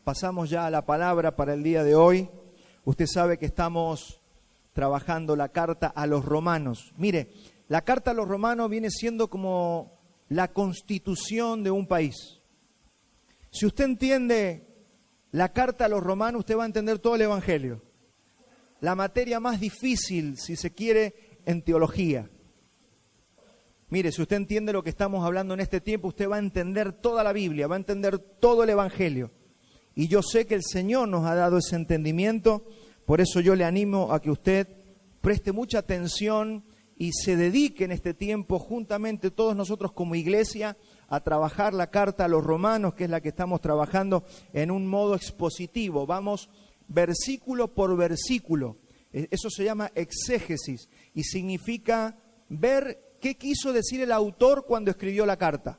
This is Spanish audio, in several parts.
pasamos ya a la palabra para el día de hoy. Usted sabe que estamos trabajando la carta a los romanos. Mire, la carta a los romanos viene siendo como la constitución de un país. Si usted entiende la carta a los romanos, usted va a entender todo el evangelio. La materia más difícil, si se quiere, en teología. Mire, si usted entiende lo que estamos hablando en este tiempo, usted va a entender toda la Biblia, va a entender todo el evangelio. Y yo sé que el Señor nos ha dado ese entendimiento, por eso yo le animo a que usted preste mucha atención y se dedique en este tiempo, juntamente todos nosotros como iglesia, a trabajar la carta a los romanos, que es la que estamos trabajando en un modo expositivo. Vamos versículo por versículo. Eso se llama exégesis y significa ver qué quiso decir el autor cuando escribió la carta.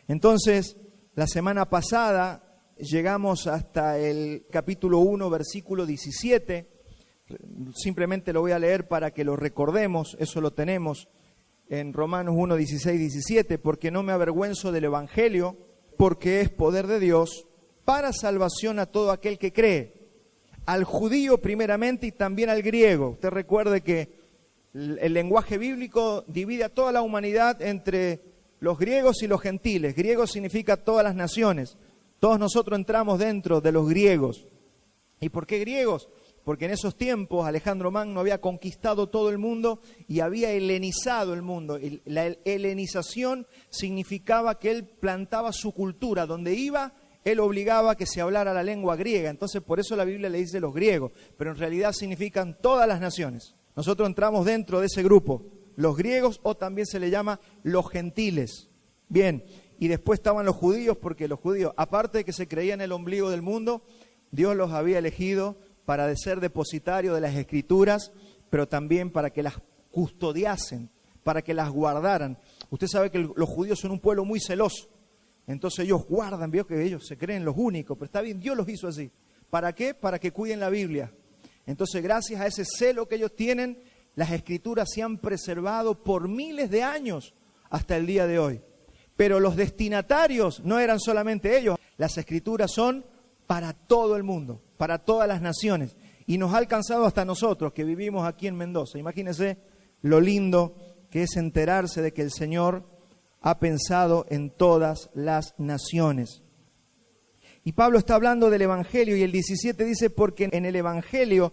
Entonces, la semana pasada llegamos hasta el capítulo 1, versículo 17. Simplemente lo voy a leer para que lo recordemos, eso lo tenemos en Romanos 1, 16, 17. Porque no me avergüenzo del evangelio, porque es poder de Dios para salvación a todo aquel que cree, al judío primeramente y también al griego. Usted recuerde que el lenguaje bíblico divide a toda la humanidad entre los griegos y los gentiles. Griego significa todas las naciones. Todos nosotros entramos dentro de los griegos. ¿Y por qué griegos? Porque en esos tiempos Alejandro Magno había conquistado todo el mundo y había helenizado el mundo. La helenización significaba que él plantaba su cultura. Donde iba, él obligaba a que se hablara la lengua griega. Entonces por eso la Biblia le dice los griegos, pero en realidad significan todas las naciones. Nosotros entramos dentro de ese grupo, los griegos, o también se le llama los gentiles. Bien, y después estaban los judíos, porque los judíos, aparte de que se creían el ombligo del mundo, Dios los había elegido para ser depositarios de las Escrituras, pero también para que las custodiasen, para que las guardaran. Usted sabe que los judíos son un pueblo muy celoso, entonces ellos guardan, vio que ellos se creen los únicos, pero está bien, Dios los hizo así. ¿Para qué? Para que cuiden la Biblia. Entonces, gracias a ese celo que ellos tienen, las Escrituras se han preservado por miles de años hasta el día de hoy. Pero los destinatarios no eran solamente ellos. Las Escrituras son para todo el mundo, para todas las naciones. Y nos ha alcanzado hasta nosotros que vivimos aquí en Mendoza. Imagínense lo lindo que es enterarse de que el Señor ha pensado en todas las naciones. Y Pablo está hablando del Evangelio y el 17 dice, porque en el Evangelio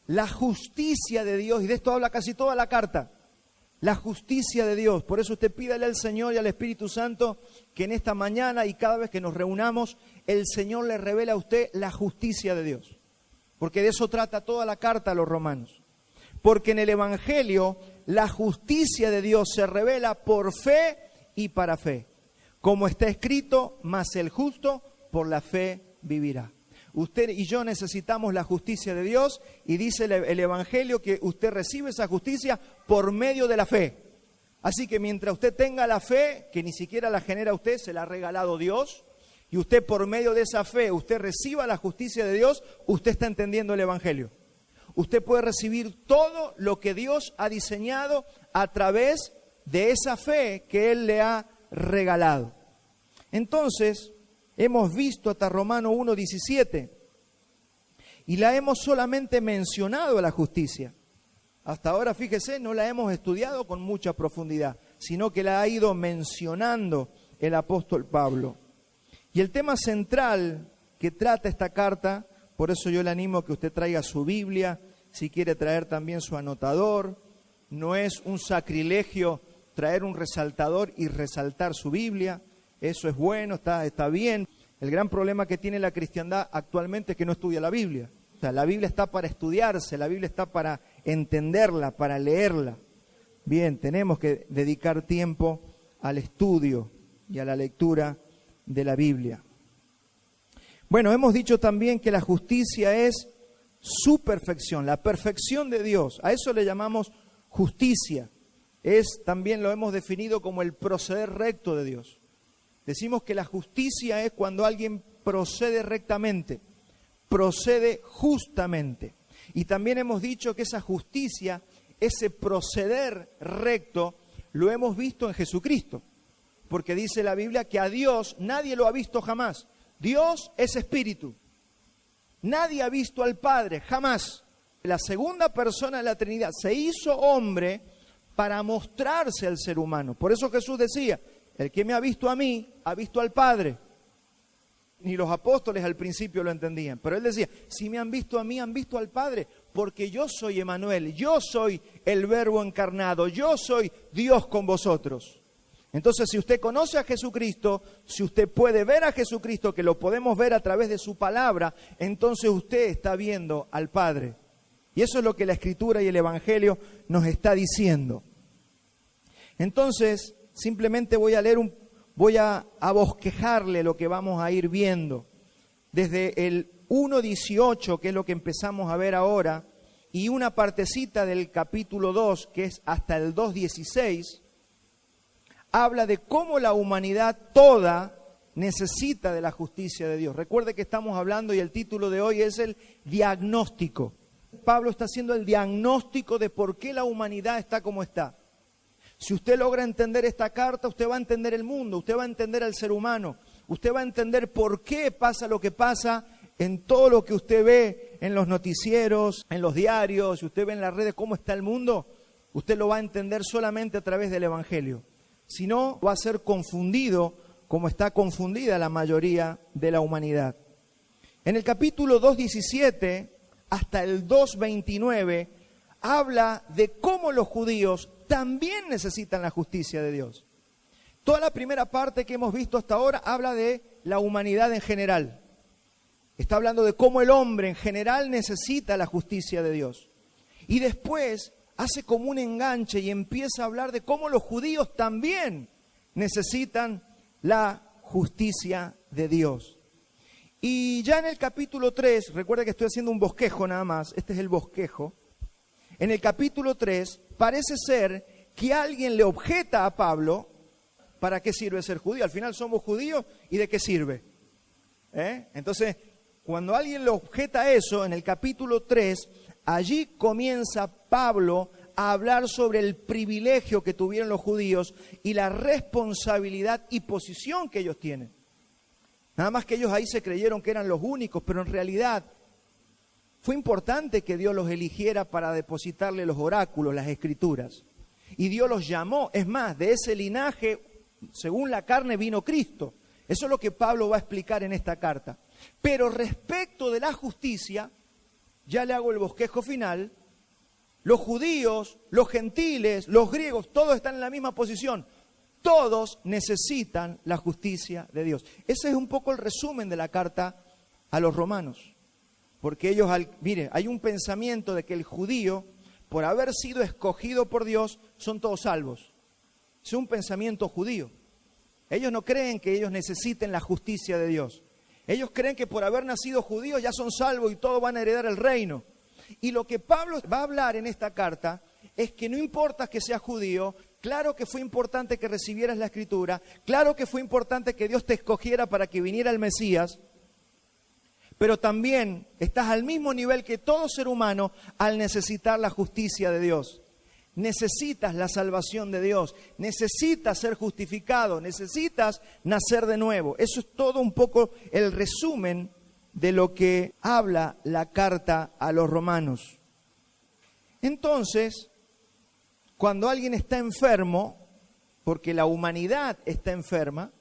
la justicia de Dios, y de esto habla casi toda la carta, la justicia de Dios. Por eso usted pídale al Señor y al Espíritu Santo que en esta mañana y cada vez que nos reunamos, el Señor le revela a usted la justicia de Dios. Porque de eso trata toda la carta a los romanos. Porque en el Evangelio la justicia de Dios se revela por fe y para fe. Como está escrito, mas el justo por la fe vivirá. Usted y yo necesitamos la justicia de Dios y dice el Evangelio que usted recibe esa justicia por medio de la fe. Así que mientras usted tenga la fe, que ni siquiera la genera usted, se la ha regalado Dios, y usted por medio de esa fe, usted reciba la justicia de Dios, usted está entendiendo el Evangelio. Usted puede recibir todo lo que Dios ha diseñado a través de esa fe que Él le ha regalado. Entonces, hemos visto hasta Romanos 1:17 y la hemos solamente mencionado a la justicia. Hasta ahora, fíjese, no la hemos estudiado con mucha profundidad, sino que la ha ido mencionando el apóstol Pablo. Y el tema central que trata esta carta, por eso yo le animo a que usted traiga su Biblia, si quiere traer también su anotador. No es un sacrilegio traer un resaltador y resaltar su Biblia. Eso es bueno, está bien. El gran problema que tiene la cristiandad actualmente es que no estudia la Biblia. O sea, la Biblia está para estudiarse, la Biblia está para entenderla, para leerla. Bien, tenemos que dedicar tiempo al estudio y a la lectura de la Biblia. Bueno, hemos dicho también que la justicia es su perfección, la perfección de Dios. A eso le llamamos justicia. También lo hemos definido como el proceder recto de Dios. Decimos que la justicia es cuando alguien procede rectamente, procede justamente. Y también hemos dicho que esa justicia, ese proceder recto, lo hemos visto en Jesucristo. Porque dice la Biblia que a Dios nadie lo ha visto jamás. Dios es espíritu. Nadie ha visto al Padre, jamás. La segunda persona de la Trinidad se hizo hombre para mostrarse al ser humano. Por eso Jesús decía, el que me ha visto a mí, ha visto al Padre. Ni los apóstoles al principio lo entendían, pero él decía, si me han visto a mí, han visto al Padre, porque yo soy Emmanuel, yo soy el Verbo encarnado, yo soy Dios con vosotros. Entonces, si usted conoce a Jesucristo, si usted puede ver a Jesucristo, que lo podemos ver a través de su palabra, entonces usted está viendo al Padre. Y eso es lo que la Escritura y el Evangelio nos está diciendo. Entonces, simplemente voy a bosquejarle lo que vamos a ir viendo. Desde el 1:18, que es lo que empezamos a ver ahora, y una partecita del capítulo 2, que es hasta el 2:16, habla de cómo la humanidad toda necesita de la justicia de Dios. Recuerde que estamos hablando y el título de hoy es el diagnóstico. Pablo está haciendo el diagnóstico de por qué la humanidad está como está. Si usted logra entender esta carta, usted va a entender el mundo, usted va a entender al ser humano, usted va a entender por qué pasa lo que pasa en todo lo que usted ve en los noticieros, en los diarios, si usted ve en las redes cómo está el mundo, usted lo va a entender solamente a través del Evangelio. Si no, va a ser confundido como está confundida la mayoría de la humanidad. En el capítulo 2:17 hasta el 2:29 habla de cómo los judíos también necesitan la justicia de Dios. Toda la primera parte que hemos visto hasta ahora habla de la humanidad en general. Está hablando de cómo el hombre en general necesita la justicia de Dios. Y después hace como un enganche y empieza a hablar de cómo los judíos también necesitan la justicia de Dios. Y ya en el capítulo 3, recuerda que estoy haciendo un bosquejo nada más, este es el bosquejo. En el capítulo 3 parece ser que alguien le objeta a Pablo, ¿para qué sirve ser judío? Al final somos judíos, ¿y de qué sirve? Entonces, cuando alguien le objeta eso, en el capítulo 3, allí comienza Pablo a hablar sobre el privilegio que tuvieron los judíos y la responsabilidad y posición que ellos tienen. Nada más que ellos ahí se creyeron que eran los únicos, pero en realidad fue importante que Dios los eligiera para depositarle los oráculos, las escrituras. Y Dios los llamó, es más, de ese linaje, según la carne, vino Cristo. Eso es lo que Pablo va a explicar en esta carta. Pero respecto de la justicia, ya le hago el bosquejo final, los judíos, los gentiles, los griegos, todos están en la misma posición. Todos necesitan la justicia de Dios. Ese es un poco el resumen de la carta a los romanos. Porque ellos, mire, hay un pensamiento de que el judío, por haber sido escogido por Dios, son todos salvos. Es un pensamiento judío. Ellos no creen que ellos necesiten la justicia de Dios. Ellos creen que por haber nacido judíos ya son salvos y todos van a heredar el reino. Y lo que Pablo va a hablar en esta carta es que no importa que seas judío, claro que fue importante que recibieras la Escritura, claro que fue importante que Dios te escogiera para que viniera el Mesías, pero también estás al mismo nivel que todo ser humano al necesitar la justicia de Dios. Necesitas la salvación de Dios, necesitas ser justificado, necesitas nacer de nuevo. Eso es todo un poco el resumen de lo que habla la carta a los romanos. Entonces, cuando alguien está enfermo, porque la humanidad está enferma,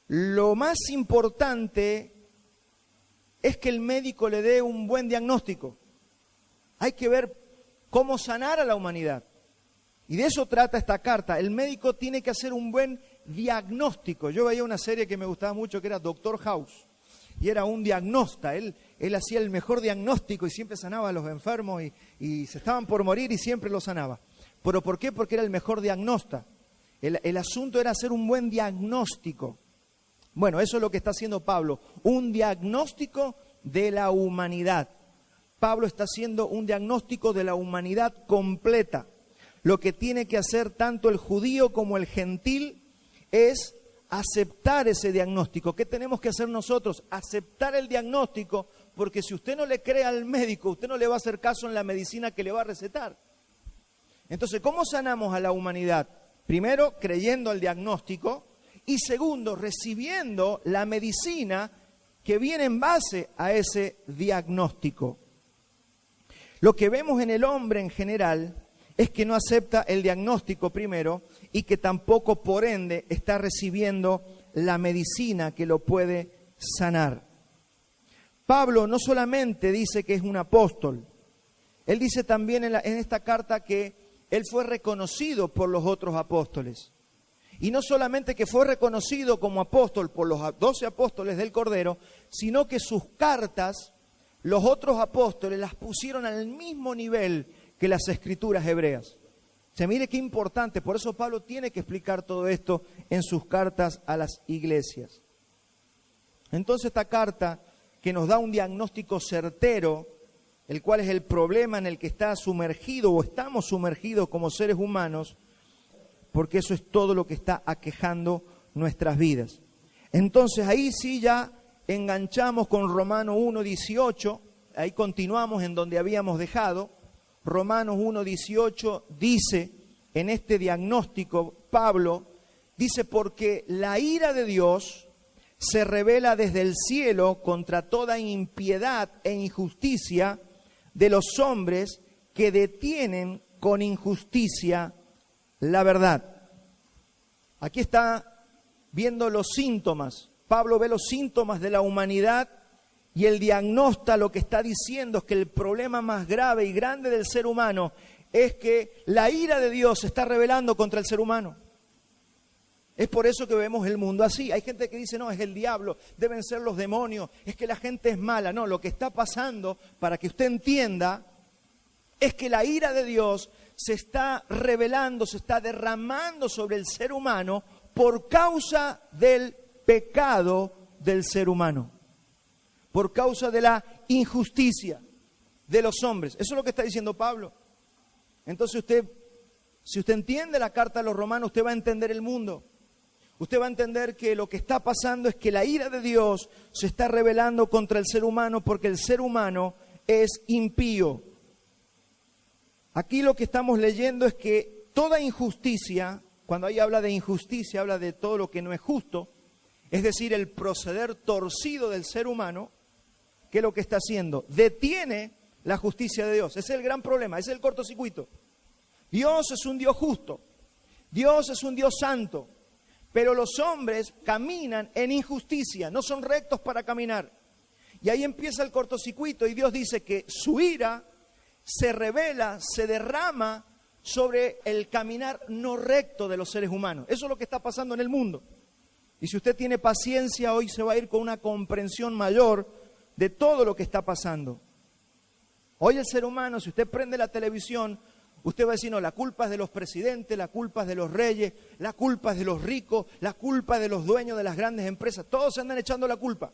lo más importante es que el médico le dé un buen diagnóstico. Hay que ver cómo sanar a la humanidad. Y de eso trata esta carta. El médico tiene que hacer un buen diagnóstico. Yo veía una serie que me gustaba mucho que era Doctor House. Y era un diagnasta. Él hacía el mejor diagnóstico y siempre sanaba a los enfermos y se estaban por morir y siempre los sanaba. ¿Pero por qué? Porque era el mejor diagnasta. El asunto era hacer un buen diagnóstico. Bueno, eso es lo que está haciendo Pablo. Un diagnóstico de la humanidad. Pablo está haciendo un diagnóstico de la humanidad completa. Lo que tiene que hacer tanto el judío como el gentil es aceptar ese diagnóstico. ¿Qué tenemos que hacer nosotros? Aceptar el diagnóstico, porque si usted no le cree al médico, usted no le va a hacer caso en la medicina que le va a recetar. Entonces, ¿cómo sanamos a la humanidad? Primero, creyendo al diagnóstico, y segundo, recibiendo la medicina que viene en base a ese diagnóstico. Lo que vemos en el hombre en general es que no acepta el diagnóstico primero y que tampoco, por ende, está recibiendo la medicina que lo puede sanar. Pablo no solamente dice que es un apóstol, él dice también en esta carta que él fue reconocido por los otros apóstoles. Y no solamente que fue reconocido como apóstol por los 12 apóstoles del Cordero, sino que sus cartas, los otros apóstoles las pusieron al mismo nivel que las escrituras hebreas. Mire qué importante, por eso Pablo tiene que explicar todo esto en sus cartas a las iglesias. Entonces esta carta que nos da un diagnóstico certero, el cual es el problema en el que está sumergido o estamos sumergidos como seres humanos, porque eso es todo lo que está aquejando nuestras vidas. Entonces ahí sí ya enganchamos con Romanos 1:18, ahí continuamos en donde habíamos dejado. Romanos 1:18 dice, en este diagnóstico, Pablo dice, porque la ira de Dios se revela desde el cielo contra toda impiedad e injusticia de los hombres que detienen con injusticia la verdad. Aquí está viendo los síntomas. Pablo ve los síntomas de la humanidad y el diagnóstico lo que está diciendo es que el problema más grave y grande del ser humano es que la ira de Dios se está rebelando contra el ser humano. Es por eso que vemos el mundo así. Hay gente que dice, no, es el diablo, deben ser los demonios, es que la gente es mala. No, lo que está pasando, para que usted entienda, es que la ira de Dios se está revelando, se está derramando sobre el ser humano por causa del pecado del ser humano, por causa de la injusticia de los hombres. Eso es lo que está diciendo Pablo. Entonces si usted entiende la carta a los romanos, usted va a entender el mundo. Usted va a entender que lo que está pasando es que la ira de Dios se está rebelando contra el ser humano porque el ser humano es impío. Aquí lo que estamos leyendo es que toda injusticia, cuando ahí habla de injusticia, habla de todo lo que no es justo, es decir, el proceder torcido del ser humano, ¿qué es lo que está haciendo? Detiene la justicia de Dios. Ese es el gran problema, ese es el cortocircuito. Dios es un Dios justo, Dios es un Dios santo, pero los hombres caminan en injusticia, no son rectos para caminar. Y ahí empieza el cortocircuito y Dios dice que su ira se revela, se derrama sobre el caminar no recto de los seres humanos. Eso es lo que está pasando en el mundo. Y si usted tiene paciencia, hoy se va a ir con una comprensión mayor de todo lo que está pasando. Hoy el ser humano, si usted prende la televisión, usted va a decir, no, la culpa es de los presidentes, la culpa es de los reyes, la culpa es de los ricos, la culpa es de los dueños de las grandes empresas. Todos se andan echando la culpa.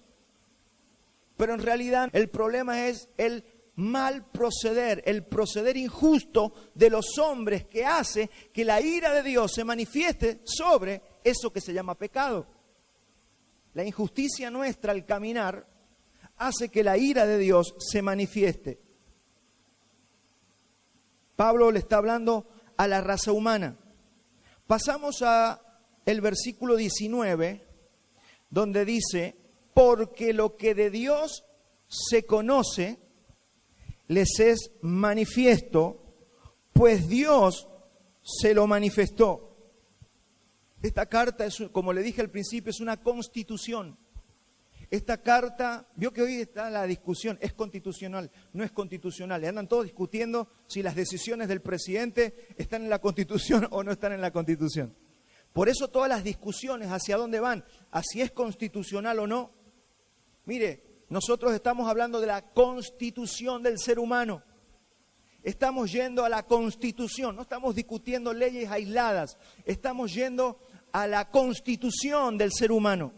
Pero en realidad el problema es el mal proceder, el proceder injusto de los hombres que hace que la ira de Dios se manifieste sobre eso que se llama pecado. La injusticia nuestra al caminar hace que la ira de Dios se manifieste. Pablo le está hablando a la raza humana. Pasamos a el versículo 19, donde dice, porque lo que de Dios se conoce, les es manifiesto, pues Dios se lo manifestó. Esta carta, como le dije al principio, es una constitución. Esta carta, vio que hoy está la discusión, ¿es constitucional? No es constitucional. Y andan todos discutiendo si las decisiones del presidente están en la Constitución o no están en la Constitución. Por eso todas las discusiones, ¿hacia dónde van? ¿A si es constitucional o no? Mire, nosotros estamos hablando de la constitución del ser humano. Estamos yendo a la constitución, no estamos discutiendo leyes aisladas, estamos yendo a la constitución del ser humano.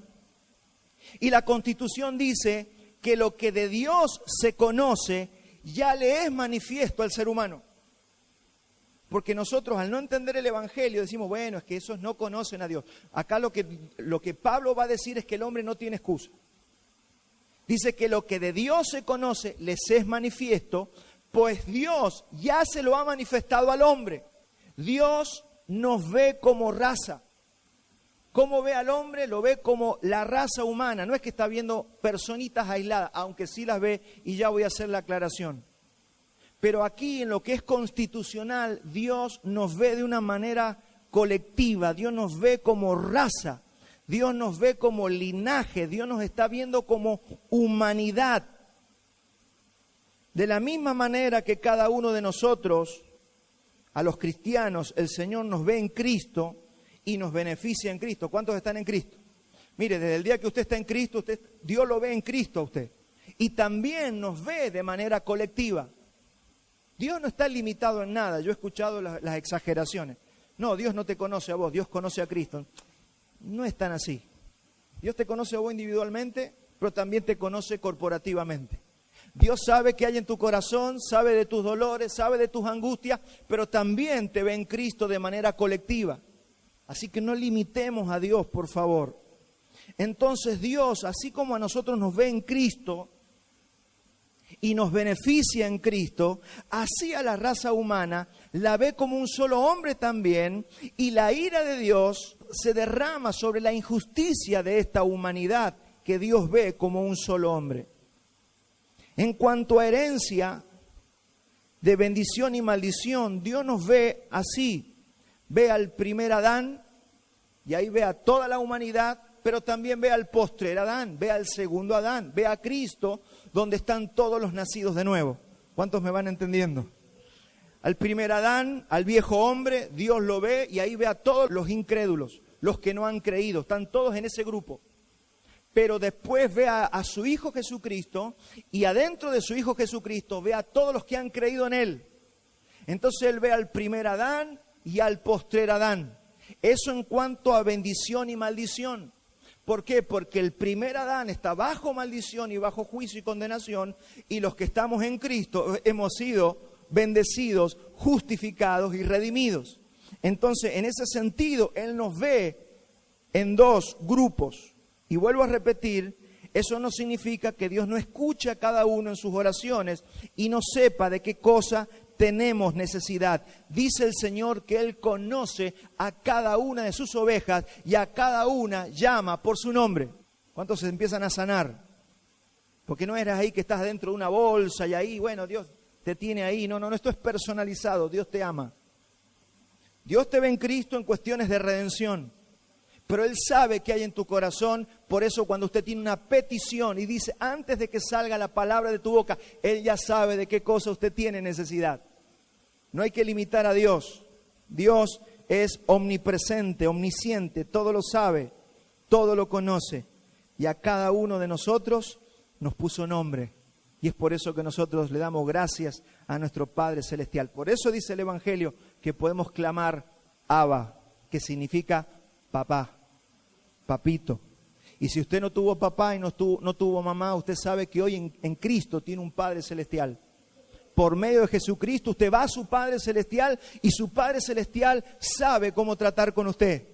Y la constitución dice que lo que de Dios se conoce ya le es manifiesto al ser humano. Porque nosotros al no entender el evangelio decimos, bueno, es que esos no conocen a Dios. Acá lo que Pablo va a decir es que el hombre no tiene excusa. Dice que lo que de Dios se conoce les es manifiesto, pues Dios ya se lo ha manifestado al hombre. Dios nos ve como raza, ¿Cómo ve al hombre? Lo ve como la raza humana. No es que está viendo personitas aisladas, aunque sí las ve, y ya voy a hacer la aclaración. Pero aquí, en lo que es constitucional, Dios nos ve de una manera colectiva. Dios nos ve como raza. Dios nos ve como linaje. Dios nos está viendo como humanidad. De la misma manera que cada uno de nosotros, a los cristianos, el Señor nos ve en Cristo y nos beneficia en Cristo. ¿Cuántos están en Cristo? Mire, desde el día que usted está en Cristo, Dios lo ve en Cristo a usted. Y también nos ve de manera colectiva. Dios no está limitado en nada. Yo he escuchado las exageraciones. No, Dios no te conoce a vos, Dios conoce a Cristo. No es tan así. Dios te conoce a vos individualmente, pero también te conoce corporativamente. Dios sabe qué hay en tu corazón, sabe de tus dolores, sabe de tus angustias, pero también te ve en Cristo de manera colectiva. Así que no limitemos a Dios, por favor. Entonces Dios, así como a nosotros nos ve en Cristo y nos beneficia en Cristo, así a la raza humana la ve como un solo hombre también, y la ira de Dios se derrama sobre la injusticia de esta humanidad que Dios ve como un solo hombre. En cuanto a herencia de bendición y maldición, Dios nos ve así. Ve al primer Adán, y ahí ve a toda la humanidad, pero también ve al postrer Adán, ve al segundo Adán, ve a Cristo, donde están todos los nacidos de nuevo. ¿Cuántos me van entendiendo? Al primer Adán, al viejo hombre, Dios lo ve, y ahí ve a todos los incrédulos, los que no han creído, están todos en ese grupo. Pero después ve a su Hijo Jesucristo, y adentro de su Hijo Jesucristo ve a todos los que han creído en Él. Entonces Él ve al primer Adán y al postrer Adán. Eso en cuanto a bendición y maldición. ¿Por qué? Porque el primer Adán está bajo maldición y bajo juicio y condenación, y los que estamos en Cristo hemos sido bendecidos, justificados y redimidos. Entonces, en ese sentido, Él nos ve en dos grupos. Y vuelvo a repetir, eso no significa que Dios no escuche a cada uno en sus oraciones y no sepa de qué cosa tenemos necesidad. Dice el Señor que Él conoce a cada una de sus ovejas y a cada una llama por su nombre. ¿Cuántos se empiezan a sanar? Porque no eres ahí que estás dentro de una bolsa y ahí, bueno, Dios te tiene ahí. No, esto es personalizado. Dios te ama. Dios te ve en Cristo en cuestiones de redención. Pero Él sabe qué hay en tu corazón. Por eso cuando usted tiene una petición y dice, antes de que salga la palabra de tu boca, Él ya sabe de qué cosa usted tiene necesidad. No hay que limitar a Dios. Dios es omnipresente, omnisciente, todo lo sabe, todo lo conoce. Y a cada uno de nosotros nos puso nombre. Y es por eso que nosotros le damos gracias a nuestro Padre Celestial. Por eso dice el Evangelio que podemos clamar Abba, que significa papá, papito. Y si usted no tuvo papá y no tuvo mamá, usted sabe que hoy en Cristo tiene un Padre Celestial. Por medio de Jesucristo usted va a su Padre Celestial y su Padre Celestial sabe cómo tratar con usted.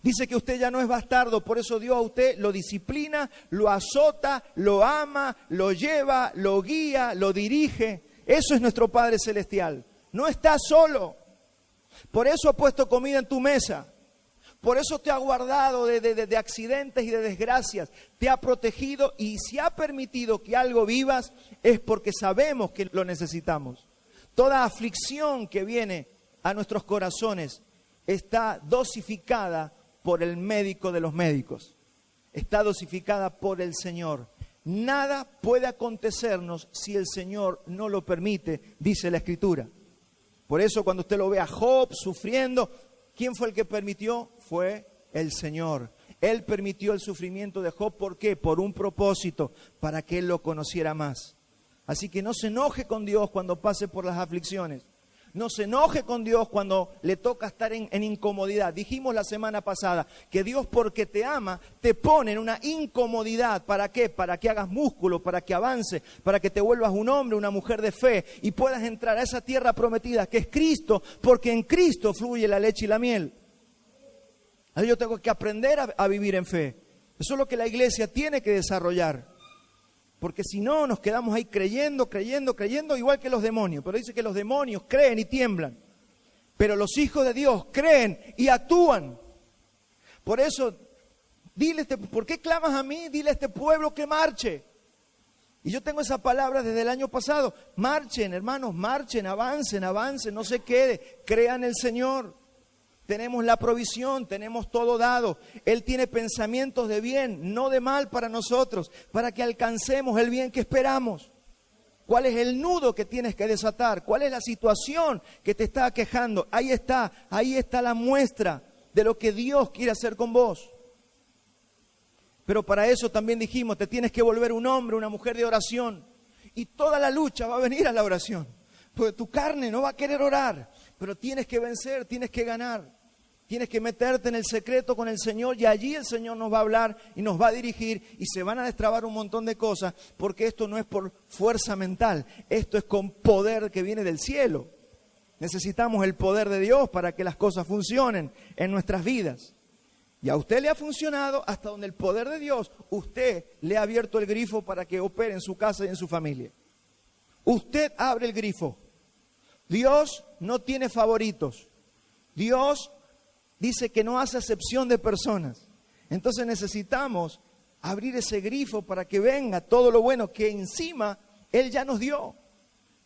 Dice que usted ya no es bastardo, por eso Dios a usted lo disciplina, lo azota, lo ama, lo lleva, lo guía, lo dirige. Eso es nuestro Padre Celestial. No está solo. Por eso ha puesto comida en tu mesa. Por eso te ha guardado de accidentes y de desgracias. Te ha protegido, y si ha permitido que algo vivas es porque sabemos que lo necesitamos. Toda aflicción que viene a nuestros corazones está dosificada por el médico de los médicos. Está dosificada por el Señor. Nada puede acontecernos si el Señor no lo permite, dice la Escritura. Por eso cuando usted lo ve a Job sufriendo, ¿quién fue el que permitió? Fue el Señor. Él permitió el sufrimiento de Job. ¿Por qué? Por un propósito, para que él lo conociera más. Así que no se enoje con Dios cuando pase por las aflicciones. No se enoje con Dios cuando le toca estar en incomodidad. Dijimos la semana pasada que Dios, porque te ama, te pone en una incomodidad. ¿Para qué? Para que hagas músculo, para que avances, para que te vuelvas un hombre, una mujer de fe y puedas entrar a esa tierra prometida que es Cristo, porque en Cristo fluye la leche y la miel. Ahora yo tengo que aprender a vivir en fe. Eso es lo que la iglesia tiene que desarrollar. Porque si no, nos quedamos ahí creyendo, igual que los demonios. Pero dice que los demonios creen y tiemblan. Pero los hijos de Dios creen y actúan. Por eso, dile, ¿por qué clamas a mí? Dile a este pueblo que marche. Y yo tengo esa palabra desde el año pasado. Marchen, hermanos, marchen, avancen, no se quede. Crean en el Señor. Tenemos la provisión, tenemos todo dado. Él tiene pensamientos de bien, no de mal para nosotros, para que alcancemos el bien que esperamos. ¿Cuál es el nudo que tienes que desatar? ¿Cuál es la situación que te está aquejando? Ahí está la muestra de lo que Dios quiere hacer con vos. Pero para eso también dijimos, te tienes que volver un hombre, una mujer de oración. Y toda la lucha va a venir a la oración. Porque tu carne no va a querer orar, pero tienes que vencer, tienes que ganar. Tienes que meterte en el secreto con el Señor y allí el Señor nos va a hablar y nos va a dirigir y se van a destrabar un montón de cosas, porque esto no es por fuerza mental, esto es con poder que viene del cielo. Necesitamos el poder de Dios para que las cosas funcionen en nuestras vidas. Y a usted le ha funcionado hasta donde el poder de Dios, usted le ha abierto el grifo para que opere en su casa y en su familia. Usted abre el grifo. Dios no tiene favoritos. Dios dice que no hace acepción de personas. Entonces necesitamos abrir ese grifo para que venga todo lo bueno que encima Él ya nos dio.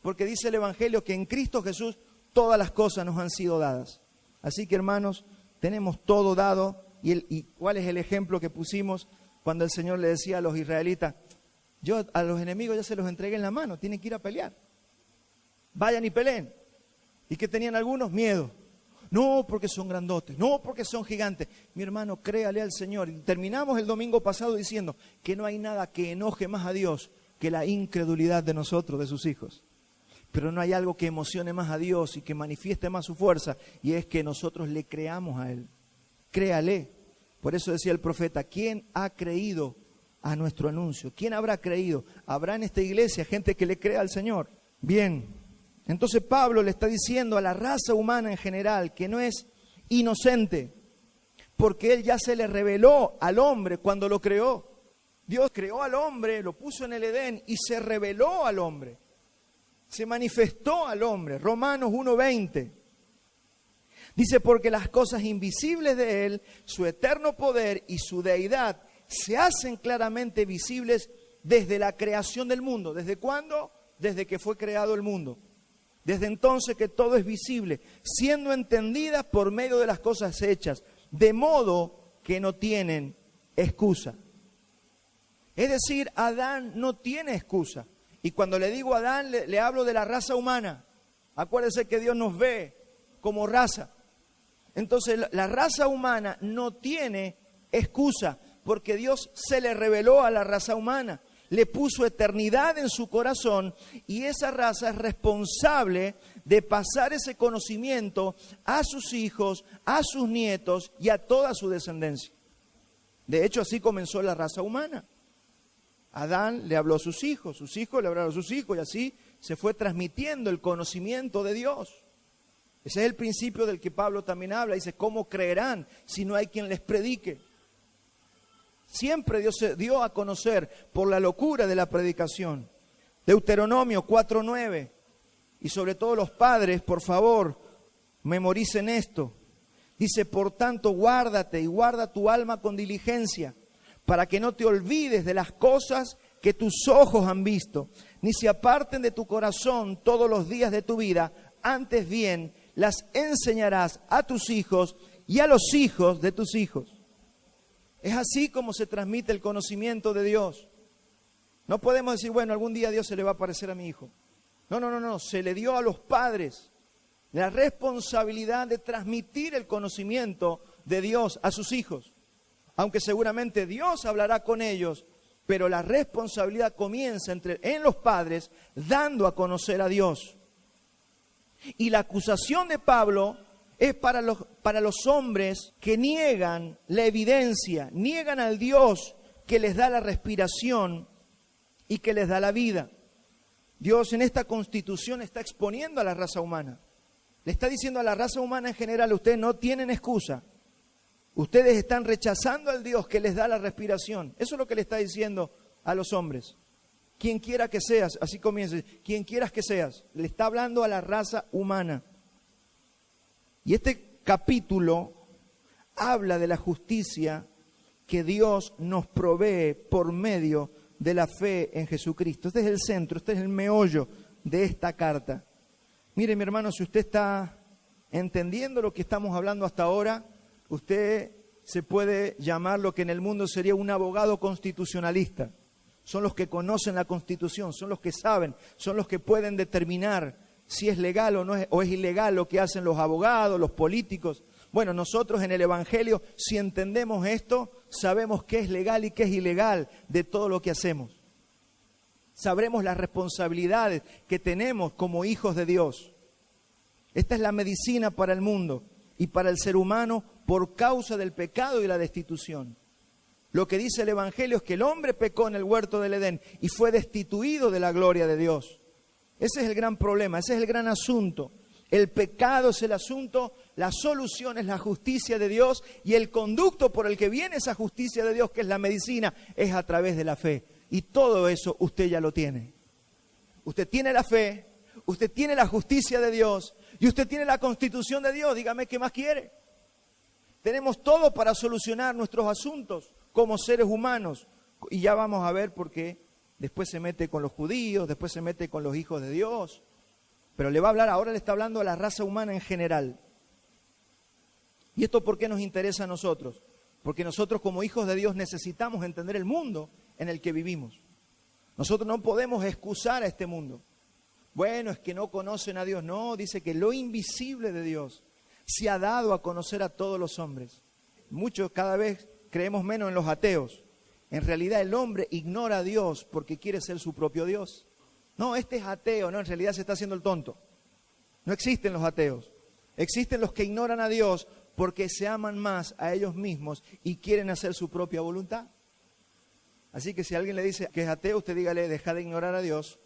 Porque dice el Evangelio que en Cristo Jesús todas las cosas nos han sido dadas. Así que, hermanos, tenemos todo dado. ¿Y cuál es el ejemplo que pusimos cuando el Señor le decía a los israelitas? Yo a los enemigos ya se los entregué en la mano, tienen que ir a pelear. Vayan y peleen. ¿Y qué tenían algunos? Miedo. No, porque son grandotes, no, porque son gigantes. Mi hermano, créale al Señor. Y terminamos el domingo pasado diciendo que no hay nada que enoje más a Dios que la incredulidad de nosotros, de sus hijos. Pero no hay algo que emocione más a Dios y que manifieste más su fuerza, y es que nosotros le creamos a Él. Créale. Por eso decía el profeta, ¿quién ha creído a nuestro anuncio? ¿Quién habrá creído? ¿Habrá en esta iglesia gente que le crea al Señor? Bien. Entonces Pablo le está diciendo a la raza humana en general que no es inocente, porque Él ya se le reveló al hombre cuando lo creó. Dios creó al hombre, lo puso en el Edén y se reveló al hombre. Se manifestó al hombre. Romanos 1:20. Dice, porque las cosas invisibles de Él, su eterno poder y su deidad, se hacen claramente visibles desde la creación del mundo. ¿Desde cuándo? Desde que fue creado el mundo. Desde entonces que todo es visible, siendo entendidas por medio de las cosas hechas, de modo que no tienen excusa. Es decir, Adán no tiene excusa. Y cuando le digo Adán, le hablo de la raza humana. Acuérdense que Dios nos ve como raza. Entonces, la raza humana no tiene excusa, porque Dios se le reveló a la raza humana. Le puso eternidad en su corazón y esa raza es responsable de pasar ese conocimiento a sus hijos, a sus nietos y a toda su descendencia. De hecho, así comenzó la raza humana. Adán le habló a sus hijos le hablaron a sus hijos y así se fue transmitiendo el conocimiento de Dios. Ese es el principio del que Pablo también habla. Dice, ¿cómo creerán si no hay quien les predique? Siempre Dios se dio a conocer por la locura de la predicación. Deuteronomio 4:9. Y sobre todo los padres, por favor, memoricen esto. Dice, por tanto, guárdate y guarda tu alma con diligencia, para que no te olvides de las cosas que tus ojos han visto, ni se aparten de tu corazón todos los días de tu vida. Antes bien, las enseñarás a tus hijos y a los hijos de tus hijos. Es así como se transmite el conocimiento de Dios. No podemos decir, bueno, algún día Dios se le va a aparecer a mi hijo. No. Se le dio a los padres la responsabilidad de transmitir el conocimiento de Dios a sus hijos. Aunque seguramente Dios hablará con ellos, pero la responsabilidad comienza en los padres dando a conocer a Dios. Y la acusación de Pablo es para los hombres que niegan la evidencia, niegan al Dios que les da la respiración y que les da la vida. Dios en esta constitución está exponiendo a la raza humana. Le está diciendo a la raza humana en general, ustedes no tienen excusa. Ustedes están rechazando al Dios que les da la respiración. Eso es lo que le está diciendo a los hombres. Quien quiera que seas, así comienza, quien quieras que seas. Le está hablando a la raza humana. Y este capítulo habla de la justicia que Dios nos provee por medio de la fe en Jesucristo. Este es el centro, este es el meollo de esta carta. Mire, mi hermano, si usted está entendiendo lo que estamos hablando hasta ahora, usted se puede llamar lo que en el mundo sería un abogado constitucionalista. Son los que conocen la Constitución, son los que saben, son los que pueden determinar si es legal o no es, o es ilegal lo que hacen los abogados, los políticos. Bueno, nosotros en el Evangelio, si entendemos esto, sabemos qué es legal y qué es ilegal de todo lo que hacemos. Sabremos las responsabilidades que tenemos como hijos de Dios. Esta es la medicina para el mundo y para el ser humano por causa del pecado y la destitución. Lo que dice el Evangelio es que el hombre pecó en el huerto del Edén y fue destituido de la gloria de Dios. Ese es el gran problema, ese es el gran asunto. El pecado es el asunto, la solución es la justicia de Dios y el conducto por el que viene esa justicia de Dios, que es la medicina, es a través de la fe. Y todo eso usted ya lo tiene. Usted tiene la fe, usted tiene la justicia de Dios y usted tiene la constitución de Dios. Dígame, ¿qué más quiere? Tenemos todo para solucionar nuestros asuntos como seres humanos. Y ya vamos a ver por qué después se mete con los judíos, después se mete con los hijos de Dios. Pero le va a hablar, ahora le está hablando a la raza humana en general. ¿Y esto por qué nos interesa a nosotros? Porque nosotros como hijos de Dios necesitamos entender el mundo en el que vivimos. Nosotros no podemos excusar a este mundo. Bueno, es que no conocen a Dios. No, dice que lo invisible de Dios se ha dado a conocer a todos los hombres. Muchos cada vez creemos menos en los ateos. En realidad el hombre ignora a Dios porque quiere ser su propio Dios. No, este es ateo, no, en realidad se está haciendo el tonto. No existen los ateos. Existen los que ignoran a Dios porque se aman más a ellos mismos y quieren hacer su propia voluntad. Así que si alguien le dice que es ateo, usted dígale, deja de ignorar a Dios.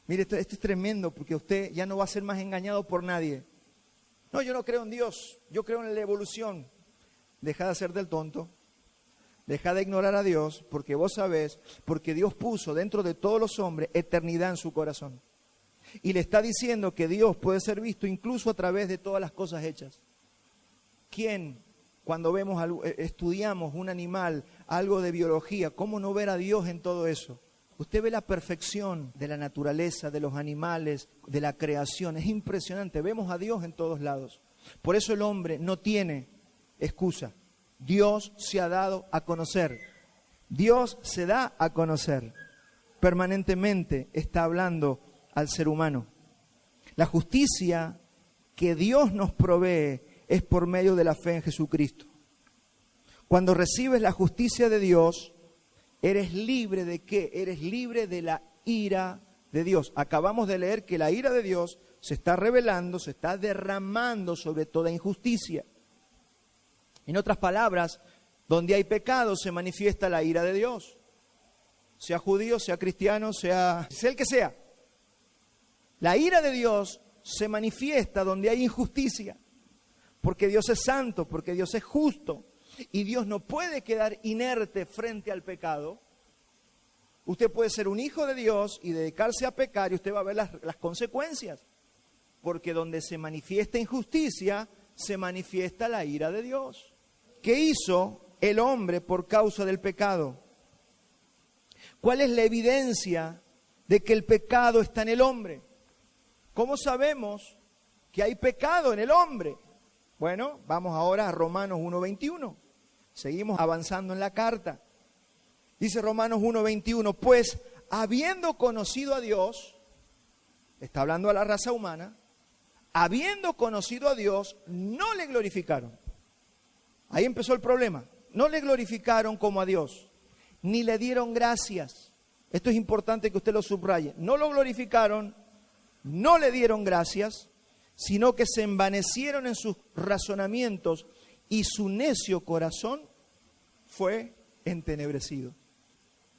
Mire, esto es tremendo porque usted ya no va a ser más engañado por nadie. No, yo no creo en Dios, yo creo en la evolución. Deja de hacer del tonto. Deja de ignorar a Dios, porque vos sabés, porque Dios puso dentro de todos los hombres eternidad en su corazón. Y le está diciendo que Dios puede ser visto incluso a través de todas las cosas hechas. ¿Quién, cuando estudiamos un animal, algo de biología, cómo no ver a Dios en todo eso? Usted ve la perfección de la naturaleza, de los animales, de la creación. Es impresionante, vemos a Dios en todos lados. Por eso el hombre no tiene excusa. Dios se ha dado a conocer. Dios se da a conocer. Permanentemente está hablando al ser humano. La justicia que Dios nos provee es por medio de la fe en Jesucristo. Cuando recibes la justicia de Dios, eres libre ¿de qué? Eres libre de la ira de Dios. Acabamos de leer que la ira de Dios se está revelando, se está derramando sobre toda injusticia. En otras palabras, donde hay pecado se manifiesta la ira de Dios. Sea judío, sea cristiano, sea el que sea. La ira de Dios se manifiesta donde hay injusticia. Porque Dios es santo, porque Dios es justo. Y Dios no puede quedar inerte frente al pecado. Usted puede ser un hijo de Dios y dedicarse a pecar y usted va a ver las consecuencias. Porque donde se manifiesta injusticia, se manifiesta la ira de Dios. ¿Qué hizo el hombre por causa del pecado? ¿Cuál es la evidencia de que el pecado está en el hombre? ¿Cómo sabemos que hay pecado en el hombre? Bueno, vamos ahora a Romanos 1:21. Seguimos avanzando en la carta. Dice Romanos 1:21, pues habiendo conocido a Dios, está hablando a la raza humana, habiendo conocido a Dios, no le glorificaron. Ahí empezó el problema. No le glorificaron como a Dios, ni le dieron gracias. Esto es importante que usted lo subraye. No lo glorificaron, no le dieron gracias, sino que se envanecieron en sus razonamientos y su necio corazón fue entenebrecido.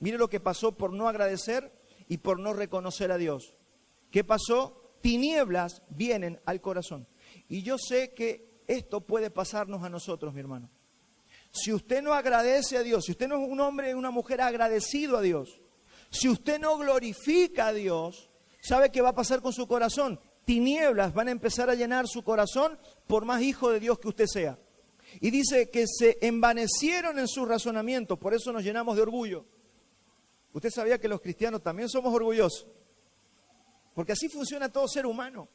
Mire lo que pasó por no agradecer y por no reconocer a Dios. ¿Qué pasó? Tinieblas vienen al corazón. Y yo sé que esto puede pasarnos a nosotros, mi hermano. Si usted no agradece a Dios, si usted no es un hombre o una mujer agradecido a Dios, si usted no glorifica a Dios, ¿sabe qué va a pasar con su corazón? Tinieblas van a empezar a llenar su corazón por más hijo de Dios que usted sea. Y dice que se envanecieron en sus razonamientos, por eso nos llenamos de orgullo. ¿Usted sabía que los cristianos también somos orgullosos? Porque así funciona todo ser humano.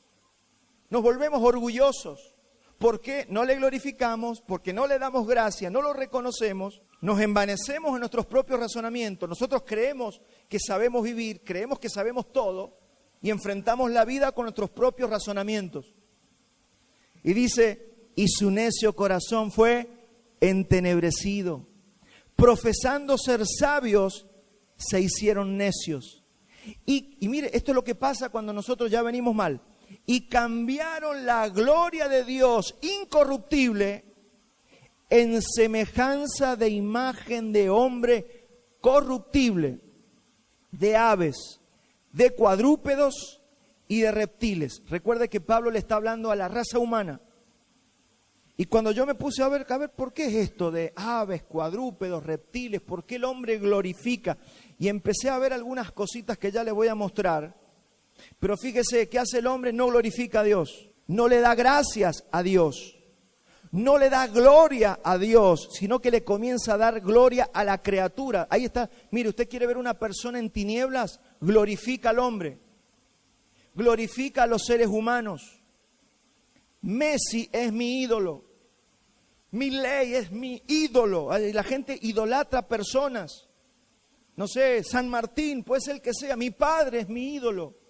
Nos volvemos orgullosos. ¿Por qué? No le glorificamos, porque no le damos gracia, no lo reconocemos, nos envanecemos en nuestros propios razonamientos. Nosotros creemos que sabemos vivir, creemos que sabemos todo y enfrentamos la vida con nuestros propios razonamientos. Y dice, y su necio corazón fue entenebrecido. Profesando ser sabios, se hicieron necios. Y mire, esto es lo que pasa cuando nosotros ya venimos mal. Y cambiaron la gloria de Dios incorruptible en semejanza de imagen de hombre corruptible, de aves, de cuadrúpedos y de reptiles. Recuerde que Pablo le está hablando a la raza humana. Y cuando yo me puse a ver, ¿por qué es esto de aves, cuadrúpedos, reptiles? ¿Por qué el hombre glorifica? Y empecé a ver algunas cositas que ya les voy a mostrar. Pero fíjese, ¿qué hace el hombre? No glorifica a Dios, no le da gracias a Dios, no le da gloria a Dios, sino que le comienza a dar gloria a la criatura. Ahí está, mire, usted quiere ver una persona en tinieblas, glorifica al hombre, glorifica a los seres humanos. Messi es mi ídolo, Milei es mi ídolo, la gente idolatra personas. No sé, San Martín, puede ser el que sea, mi padre es mi ídolo.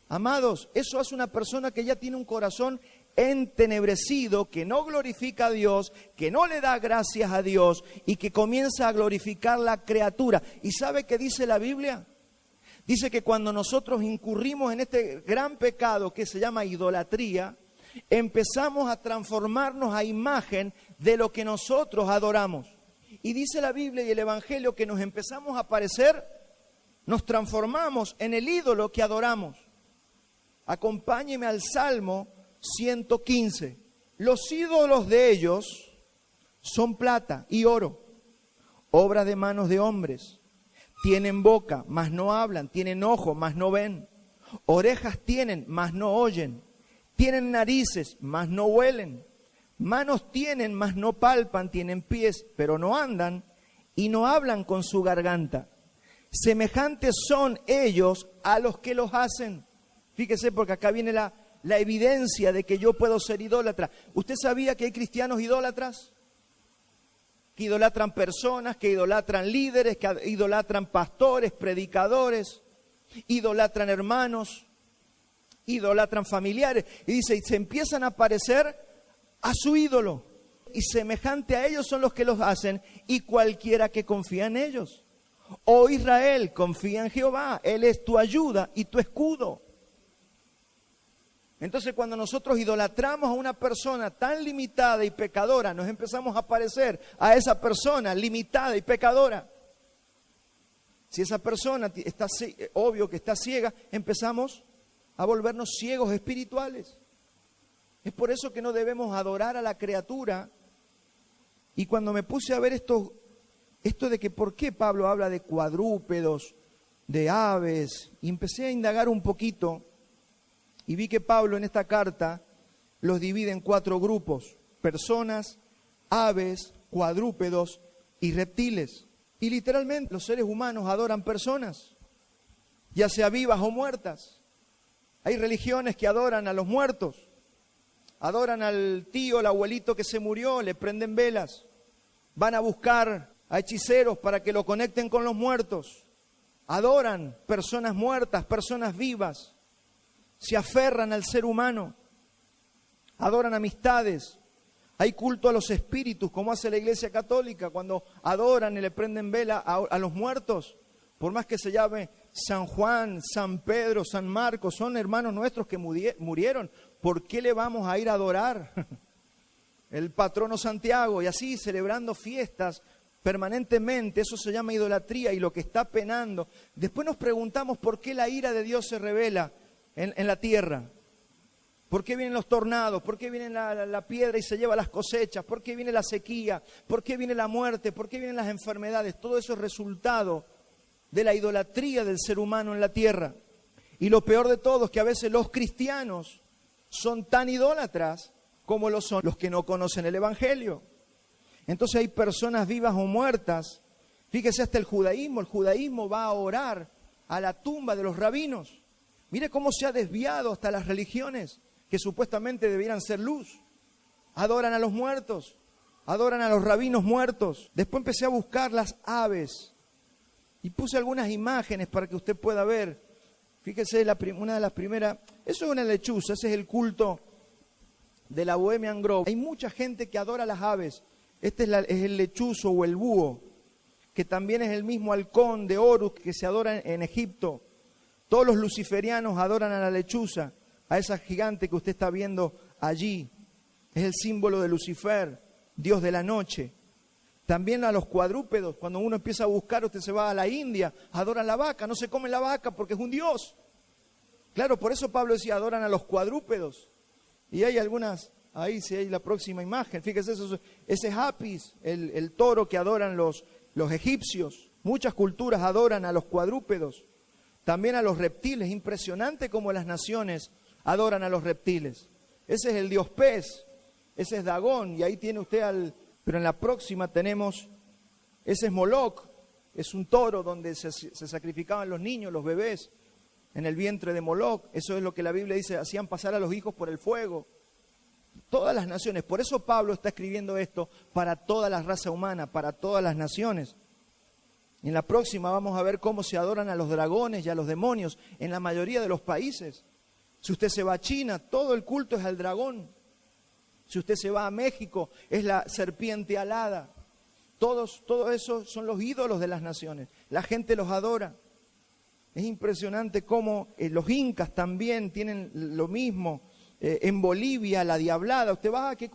Amados, eso hace una persona que ya tiene un corazón entenebrecido, que no glorifica a Dios, que no le da gracias a Dios y que comienza a glorificar la criatura. ¿Y sabe qué dice la Biblia? Dice que cuando nosotros incurrimos en este gran pecado que se llama idolatría, empezamos a transformarnos a imagen de lo que nosotros adoramos. Y dice la Biblia y el Evangelio que nos empezamos a parecer, nos transformamos en el ídolo que adoramos. Acompáñeme al Salmo 115. Los ídolos de ellos son plata y oro, obra de manos de hombres. Tienen boca, mas no hablan. Tienen ojos, mas no ven. Orejas tienen, mas no oyen. Tienen narices, mas no huelen. Manos tienen, mas no palpan. Tienen pies, pero no andan. Y no hablan con su garganta. Semejantes son ellos a los que los hacen. Fíjese, porque acá viene la evidencia de que yo puedo ser idólatra. ¿Usted sabía que hay cristianos idólatras? Que idolatran personas, que idolatran líderes, que idolatran pastores, predicadores, idolatran hermanos, idolatran familiares. Y dice, y se empiezan a parecer a su ídolo. Y semejante a ellos son los que los hacen, y cualquiera que confía en ellos. Oh Israel, confía en Jehová, Él es tu ayuda y tu escudo. Entonces cuando nosotros idolatramos a una persona tan limitada y pecadora, nos empezamos a parecer a esa persona limitada y pecadora. Si esa persona está, obvio que está ciega, empezamos a volvernos ciegos espirituales. Es por eso que no debemos adorar a la criatura. Y cuando me puse a ver esto de que por qué Pablo habla de cuadrúpedos, de aves, y empecé a indagar un poquito. Y vi que Pablo en esta carta los divide en 4 grupos: personas, aves, cuadrúpedos y reptiles. Y literalmente los seres humanos adoran personas, ya sea vivas o muertas. Hay religiones que adoran a los muertos, adoran al tío, al abuelito que se murió, le prenden velas, van a buscar a hechiceros para que lo conecten con los muertos, adoran personas muertas, personas vivas. Se aferran al ser humano, adoran amistades. Hay culto a los espíritus, como hace la Iglesia Católica cuando adoran y le prenden vela a los muertos. Por más que se llame San Juan, San Pedro, San Marcos, son hermanos nuestros que murieron. ¿Por qué le vamos a ir a adorar? El patrono Santiago, y así celebrando fiestas permanentemente. Eso se llama idolatría y lo que está penando. Después nos preguntamos por qué la ira de Dios se revela en la tierra. ¿Por qué vienen los tornados? ¿Por qué viene la piedra y se lleva las cosechas? ¿Por qué viene la sequía? ¿Por qué viene la muerte? ¿Por qué vienen las enfermedades? Todo eso es resultado de la idolatría del ser humano en la tierra. Y lo peor de todo es que a veces los cristianos son tan idólatras como lo son los que no conocen el Evangelio. Entonces hay personas vivas o muertas. Fíjese hasta el judaísmo va a orar a la tumba de los rabinos. Mire cómo se ha desviado hasta las religiones que supuestamente debieran ser luz. Adoran a los muertos, adoran a los rabinos muertos. Después empecé a buscar las aves y puse algunas imágenes para que usted pueda ver. Fíjese, una de las primeras, eso es una lechuza, ese es el culto de la Bohemian Grove. Hay mucha gente que adora las aves. Este es el lechuzo o el búho, que también es el mismo halcón de Horus que se adora en Egipto. Todos los luciferianos adoran a la lechuza, a esa gigante que usted está viendo allí. Es el símbolo de Lucifer, Dios de la noche. También a los cuadrúpedos. Cuando uno empieza a buscar, usted se va a la India, adoran la vaca, no se come la vaca porque es un dios. Claro, por eso Pablo decía, adoran a los cuadrúpedos. Y hay algunas, ahí sí hay la próxima imagen. Fíjese, ese es Apis, el toro que adoran los egipcios. Muchas culturas adoran a los cuadrúpedos. También a los reptiles. Impresionante cómo las naciones adoran a los reptiles. Ese es el dios pez. Ese es Dagón. Y ahí tiene usted pero en la próxima tenemos, ese es Moloch. Es un toro donde se sacrificaban los niños, los bebés, en el vientre de Moloch. Eso es lo que la Biblia dice, hacían pasar a los hijos por el fuego. Todas las naciones. Por eso Pablo está escribiendo esto para toda la raza humana, para todas las naciones. Y en la próxima vamos a ver cómo se adoran a los dragones y a los demonios en la mayoría de los países. Si usted se va a China, todo el culto es al dragón. Si usted se va a México, es la serpiente alada. Todo eso son los ídolos de las naciones. La gente los adora. Es impresionante cómo los incas también tienen lo mismo. En Bolivia, la diablada. Usted va, que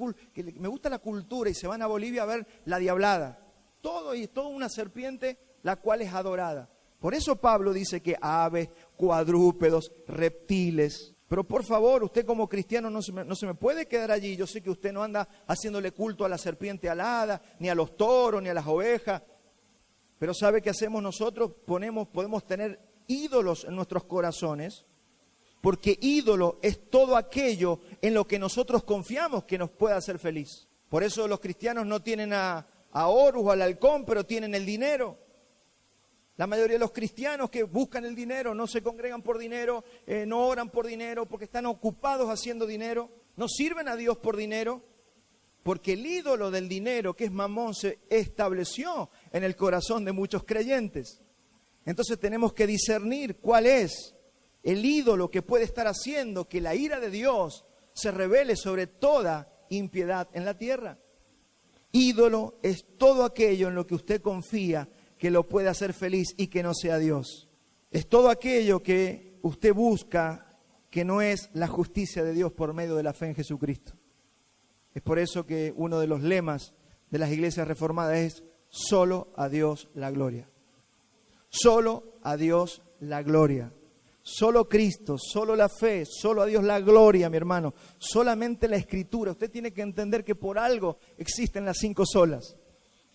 me gusta la cultura, y se van a Bolivia a ver la diablada. Todo una serpiente, la cual es adorada. Por eso Pablo dice que aves, cuadrúpedos, reptiles. Pero por favor, usted como cristiano no se me puede quedar allí. Yo sé que usted no anda haciéndole culto a la serpiente alada, ni a los toros, ni a las ovejas. Pero ¿sabe qué hacemos nosotros? Podemos tener ídolos en nuestros corazones. Porque ídolo es todo aquello en lo que nosotros confiamos que nos pueda hacer feliz. Por eso los cristianos no tienen a Horus o al halcón, pero tienen el dinero. La mayoría de los cristianos que buscan el dinero no se congregan por dinero, no oran por dinero, porque están ocupados haciendo dinero, no sirven a Dios por dinero, porque el ídolo del dinero, que es Mamón, se estableció en el corazón de muchos creyentes. Entonces tenemos que discernir cuál es el ídolo que puede estar haciendo que la ira de Dios se revele sobre toda impiedad en la tierra. Ídolo es todo aquello en lo que usted confía que lo puede hacer feliz y que no sea Dios. Es todo aquello que usted busca que no es la justicia de Dios por medio de la fe en Jesucristo. Es por eso que uno de los lemas de las iglesias reformadas es solo a Dios la gloria. Solo a Dios la gloria. Solo Cristo, solo la fe, solo a Dios la gloria, mi hermano. Solamente la Escritura. Usted tiene que entender que por algo existen las 5 solas.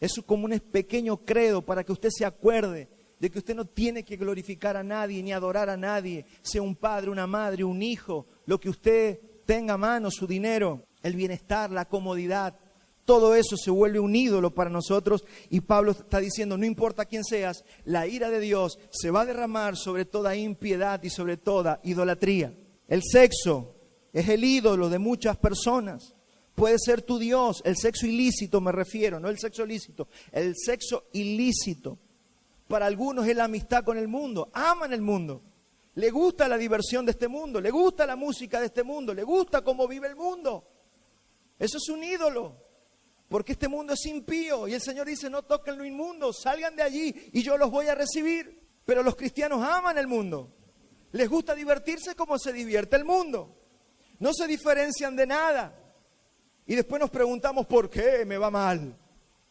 Es como un pequeño credo para que usted se acuerde de que usted no tiene que glorificar a nadie ni adorar a nadie, sea un padre, una madre, un hijo, lo que usted tenga a mano, su dinero, el bienestar, la comodidad. Todo eso se vuelve un ídolo para nosotros y Pablo está diciendo, no importa quién seas, la ira de Dios se va a derramar sobre toda impiedad y sobre toda idolatría. El sexo es el ídolo de muchas personas. Puede ser tu Dios, el sexo ilícito me refiero, no el sexo lícito, el sexo ilícito. Para algunos es la amistad con el mundo, aman el mundo, le gusta la diversión de este mundo, le gusta la música de este mundo, le gusta cómo vive el mundo. Eso es un ídolo, porque este mundo es impío y el Señor dice no toquen lo inmundo, salgan de allí y yo los voy a recibir. Pero los cristianos aman el mundo, les gusta divertirse como se divierte el mundo, no se diferencian de nada. Y después nos preguntamos, ¿por qué me va mal?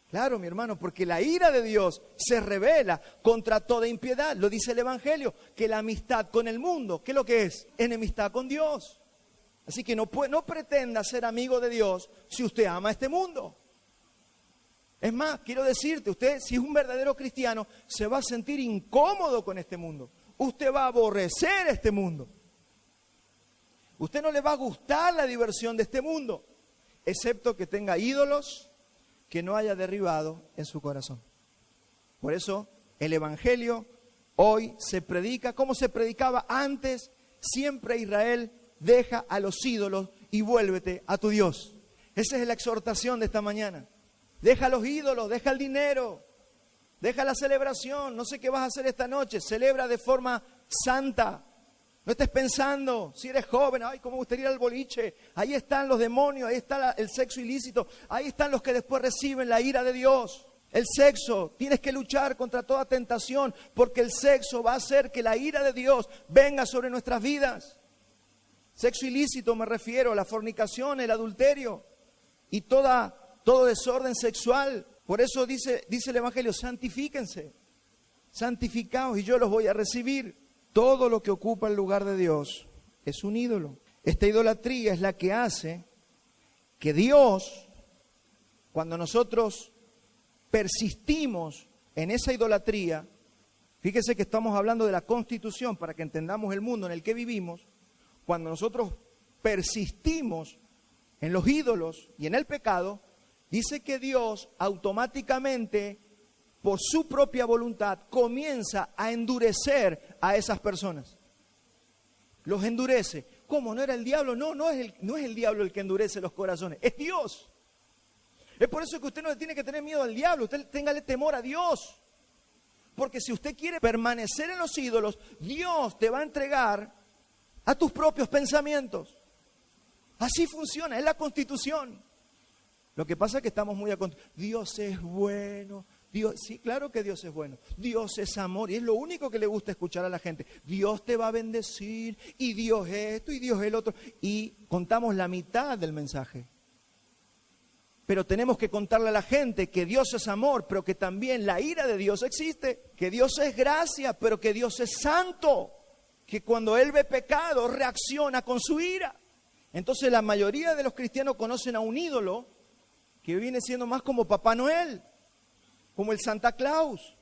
Claro, mi hermano, porque la ira de Dios se revela contra toda impiedad. Lo dice el Evangelio, que la amistad con el mundo, ¿qué es lo que es? Enemistad con Dios. Así que no pretenda ser amigo de Dios si usted ama este mundo. Es más, quiero decirte, usted si es un verdadero cristiano, se va a sentir incómodo con este mundo. Usted va a aborrecer este mundo. Usted no le va a gustar la diversión de este mundo. Excepto que tenga ídolos, que no haya derribado en su corazón. Por eso el Evangelio hoy se predica como se predicaba antes. Siempre Israel: deja a los ídolos y vuélvete a tu Dios. Esa es la exhortación de esta mañana. Deja los ídolos, deja el dinero, deja la celebración. No sé qué vas a hacer esta noche. Celebra de forma santa. No estés pensando, si eres joven, ay, cómo me gustaría ir al boliche. Ahí están los demonios, ahí está el sexo ilícito. Ahí están los que después reciben la ira de Dios. El sexo, tienes que luchar contra toda tentación, porque el sexo va a hacer que la ira de Dios venga sobre nuestras vidas. Sexo ilícito me refiero a la fornicación, el adulterio y todo desorden sexual. Por eso dice el Evangelio: santifíquense, santificaos y yo los voy a recibir. Todo lo que ocupa el lugar de Dios es un ídolo. Esta idolatría es la que hace que Dios, cuando nosotros persistimos en esa idolatría, fíjese que estamos hablando de la Constitución para que entendamos el mundo en el que vivimos. Cuando nosotros persistimos en los ídolos y en el pecado, dice que Dios automáticamente, por su propia voluntad, comienza a endurecer a esas personas. Los endurece. ¿Cómo? ¿No era el diablo? No es el diablo el que endurece los corazones, es Dios. Es por eso que usted no le tiene que tener miedo al diablo, usted téngale temor a Dios. Porque si usted quiere permanecer en los ídolos, Dios te va a entregar a tus propios pensamientos. Así funciona, es la Constitución. Lo que pasa es que estamos muy Dios es bueno. Dios, sí, claro que Dios es bueno. Dios es amor y es lo único que le gusta escuchar a la gente. Dios te va a bendecir y Dios es esto y Dios es el otro. Y contamos la mitad del mensaje. Pero tenemos que contarle a la gente que Dios es amor, pero que también la ira de Dios existe. Que Dios es gracia, pero que Dios es santo. Que cuando Él ve pecado, reacciona con su ira. Entonces la mayoría de los cristianos conocen a un ídolo que viene siendo más como Papá Noel, como el Santa Claus.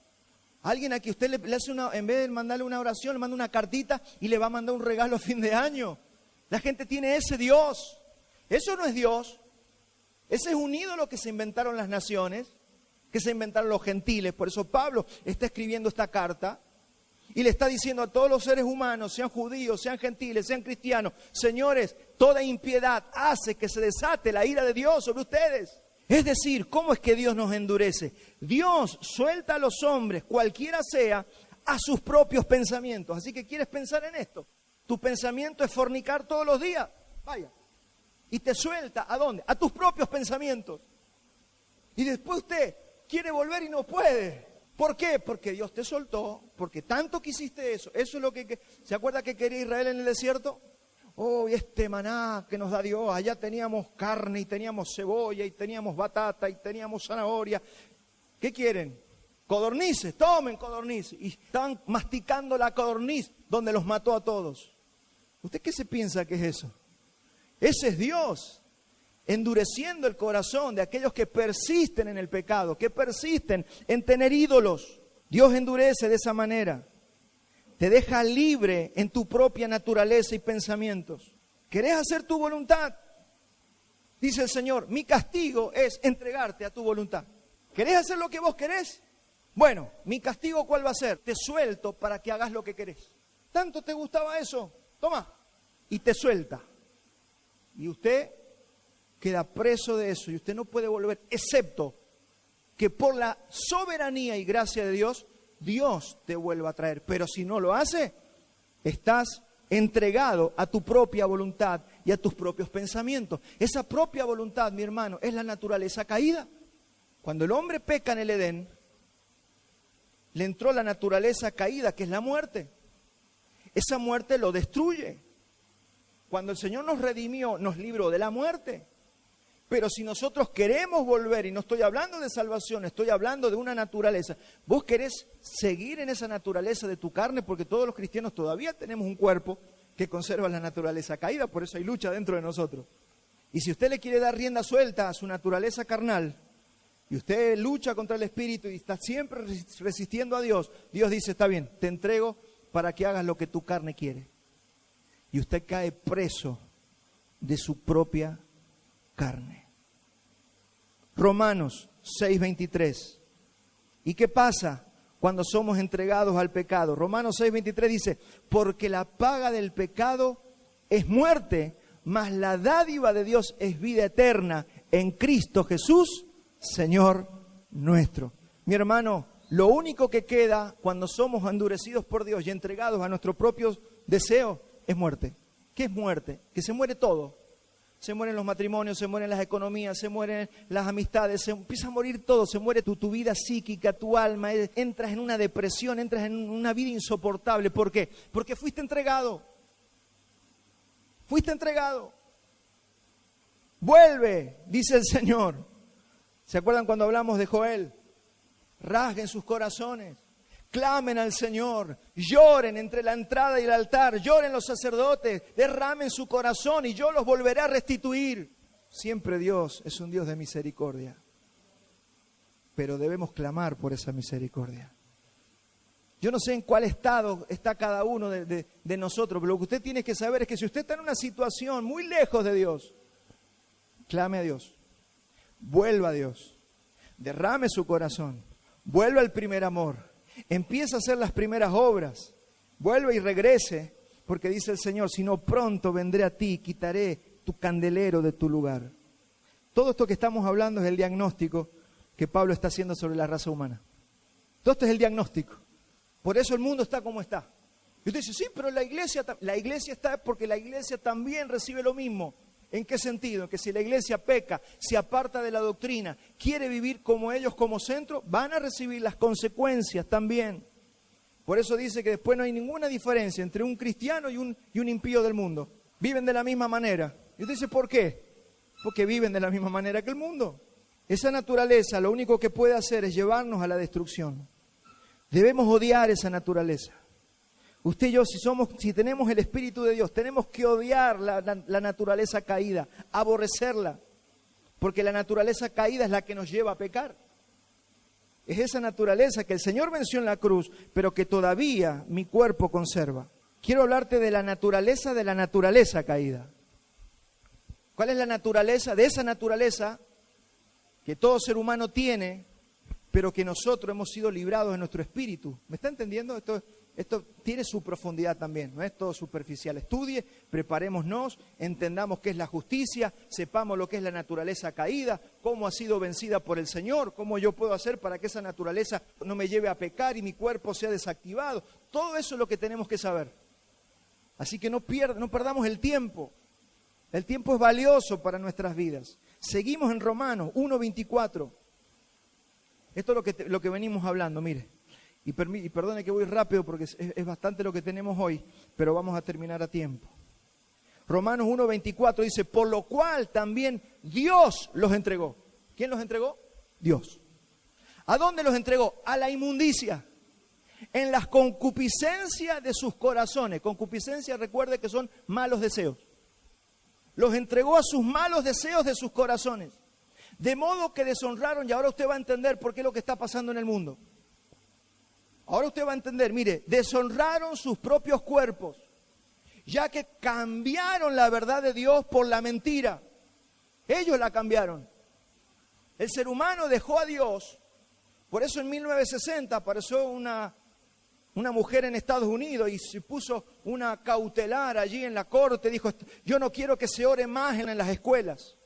Alguien a quien usted le hace en vez de mandarle una oración, le manda una cartita y le va a mandar un regalo a fin de año. La gente tiene ese Dios. Eso no es Dios. Ese es un ídolo que se inventaron las naciones, que se inventaron los gentiles. Por eso Pablo está escribiendo esta carta y le está diciendo a todos los seres humanos, sean judíos, sean gentiles, sean cristianos: señores, toda impiedad hace que se desate la ira de Dios sobre ustedes. Es decir, ¿cómo es que Dios nos endurece? Dios suelta a los hombres, cualquiera sea, a sus propios pensamientos. Así que ¿quieres pensar en esto? Tu pensamiento es fornicar todos los días. Vaya. Y te suelta, ¿a dónde? A tus propios pensamientos. Y después usted quiere volver y no puede. ¿Por qué? Porque Dios te soltó, porque tanto quisiste eso. Eso es lo que... ¿Se acuerda que quería Israel en el desierto? Oh, y este maná que nos da Dios, allá teníamos carne y teníamos cebolla y teníamos batata y teníamos zanahoria. ¿Qué quieren? Codornices, tomen codornices. Y estaban masticando la codorniz donde los mató a todos. ¿Usted qué se piensa que es eso? Ese es Dios, endureciendo el corazón de aquellos que persisten en el pecado, que persisten en tener ídolos. Dios endurece de esa manera. Te deja libre en tu propia naturaleza y pensamientos. ¿Querés hacer tu voluntad? Dice el Señor: mi castigo es entregarte a tu voluntad. ¿Querés hacer lo que vos querés? Bueno, mi castigo ¿cuál va a ser? Te suelto para que hagas lo que querés. ¿Tanto te gustaba eso? Toma. Y te suelta. Y usted queda preso de eso y usted no puede volver, excepto que por la soberanía y gracia de Dios, Dios te vuelva a traer. Pero si no lo hace, estás entregado a tu propia voluntad y a tus propios pensamientos. Esa propia voluntad, mi hermano, es la naturaleza caída. Cuando el hombre peca en el Edén, le entró la naturaleza caída, que es la muerte. Esa muerte lo destruye. Cuando el Señor nos redimió, nos libró de la muerte. Pero si nosotros queremos volver, y no estoy hablando de salvación, estoy hablando de una naturaleza. Vos querés seguir en esa naturaleza de tu carne, porque todos los cristianos todavía tenemos un cuerpo que conserva la naturaleza caída, por eso hay lucha dentro de nosotros. Y si usted le quiere dar rienda suelta a su naturaleza carnal, y usted lucha contra el espíritu y está siempre resistiendo a Dios, Dios dice: está bien, te entrego para que hagas lo que tu carne quiere. Y usted cae preso de su propia carne. Romanos 6:23. ¿Y qué pasa cuando somos entregados al pecado? Romanos 6:23 dice, porque la paga del pecado es muerte, mas la dádiva de Dios es vida eterna en Cristo Jesús, Señor nuestro. Mi hermano, lo único que queda cuando somos endurecidos por Dios y entregados a nuestros propios deseos es muerte. ¿Qué es muerte? Que se muere todo. Se mueren los matrimonios, se mueren las economías, se mueren las amistades, se empieza a morir todo, se muere tu vida psíquica, tu alma, entras en una depresión, entras en una vida insoportable. ¿Por qué? Porque fuiste entregado. Fuiste entregado. Vuelve, dice el Señor. ¿Se acuerdan cuando hablamos de Joel? Rasguen sus corazones, clamen al Señor, lloren entre la entrada y el altar, lloren los sacerdotes, derramen su corazón y yo los volveré a restituir. Siempre Dios es un Dios de misericordia, pero debemos clamar por esa misericordia. Yo no sé en cuál estado está cada uno de nosotros, pero lo que usted tiene que saber es que si usted está en una situación muy lejos de Dios, clame a Dios, vuelva a Dios, derrame su corazón, vuelva al primer amor, empieza a hacer las primeras obras, vuelve y regrese, porque dice el Señor, si no pronto vendré a ti y quitaré tu candelero de tu lugar. Todo esto que estamos hablando es el diagnóstico que Pablo está haciendo sobre la raza humana. Todo esto es el diagnóstico. Por eso el mundo está como está. Y usted dice, sí, pero la iglesia está porque la iglesia también recibe lo mismo. ¿En qué sentido? Que si la iglesia peca, se aparta de la doctrina, quiere vivir como ellos como centro, van a recibir las consecuencias también. Por eso dice que después no hay ninguna diferencia entre un cristiano y un impío del mundo. Viven de la misma manera. Y usted dice, ¿por qué? Porque viven de la misma manera que el mundo. Esa naturaleza lo único que puede hacer es llevarnos a la destrucción. Debemos odiar esa naturaleza. Usted y yo, si tenemos el Espíritu de Dios, tenemos que odiar la naturaleza caída, aborrecerla, porque la naturaleza caída es la que nos lleva a pecar. Es esa naturaleza que el Señor venció en la cruz, pero que todavía mi cuerpo conserva. Quiero hablarte de la naturaleza caída. ¿Cuál es la naturaleza? De esa naturaleza que todo ser humano tiene, pero que nosotros hemos sido librados en nuestro espíritu. ¿Me está entendiendo? Esto tiene su profundidad también, no es todo superficial. Estudie, preparémonos, entendamos qué es la justicia, sepamos lo que es la naturaleza caída, cómo ha sido vencida por el Señor, cómo yo puedo hacer para que esa naturaleza no me lleve a pecar y mi cuerpo sea desactivado. Todo eso es lo que tenemos que saber. Así que no perdamos el tiempo. El tiempo es valioso para nuestras vidas. Seguimos en Romanos 1:24. Esto es lo que venimos hablando, mire. Y perdone que voy rápido porque es bastante lo que tenemos hoy, pero vamos a terminar a tiempo. Romanos 1:24 dice, por lo cual también Dios los entregó. ¿Quién los entregó? Dios. ¿A dónde los entregó? A la inmundicia. En las concupiscencias de sus corazones. Concupiscencia, recuerde que son malos deseos. Los entregó a sus malos deseos de sus corazones. De modo que deshonraron, y ahora usted va a entender por qué es lo que está pasando en el mundo. Ahora usted va a entender, mire, deshonraron sus propios cuerpos, ya que cambiaron la verdad de Dios por la mentira. Ellos la cambiaron. El ser humano dejó a Dios. Por eso en 1960 apareció una mujer en Estados Unidos y se puso una cautelar allí en la corte. Dijo, yo no quiero que se ore más en las escuelas.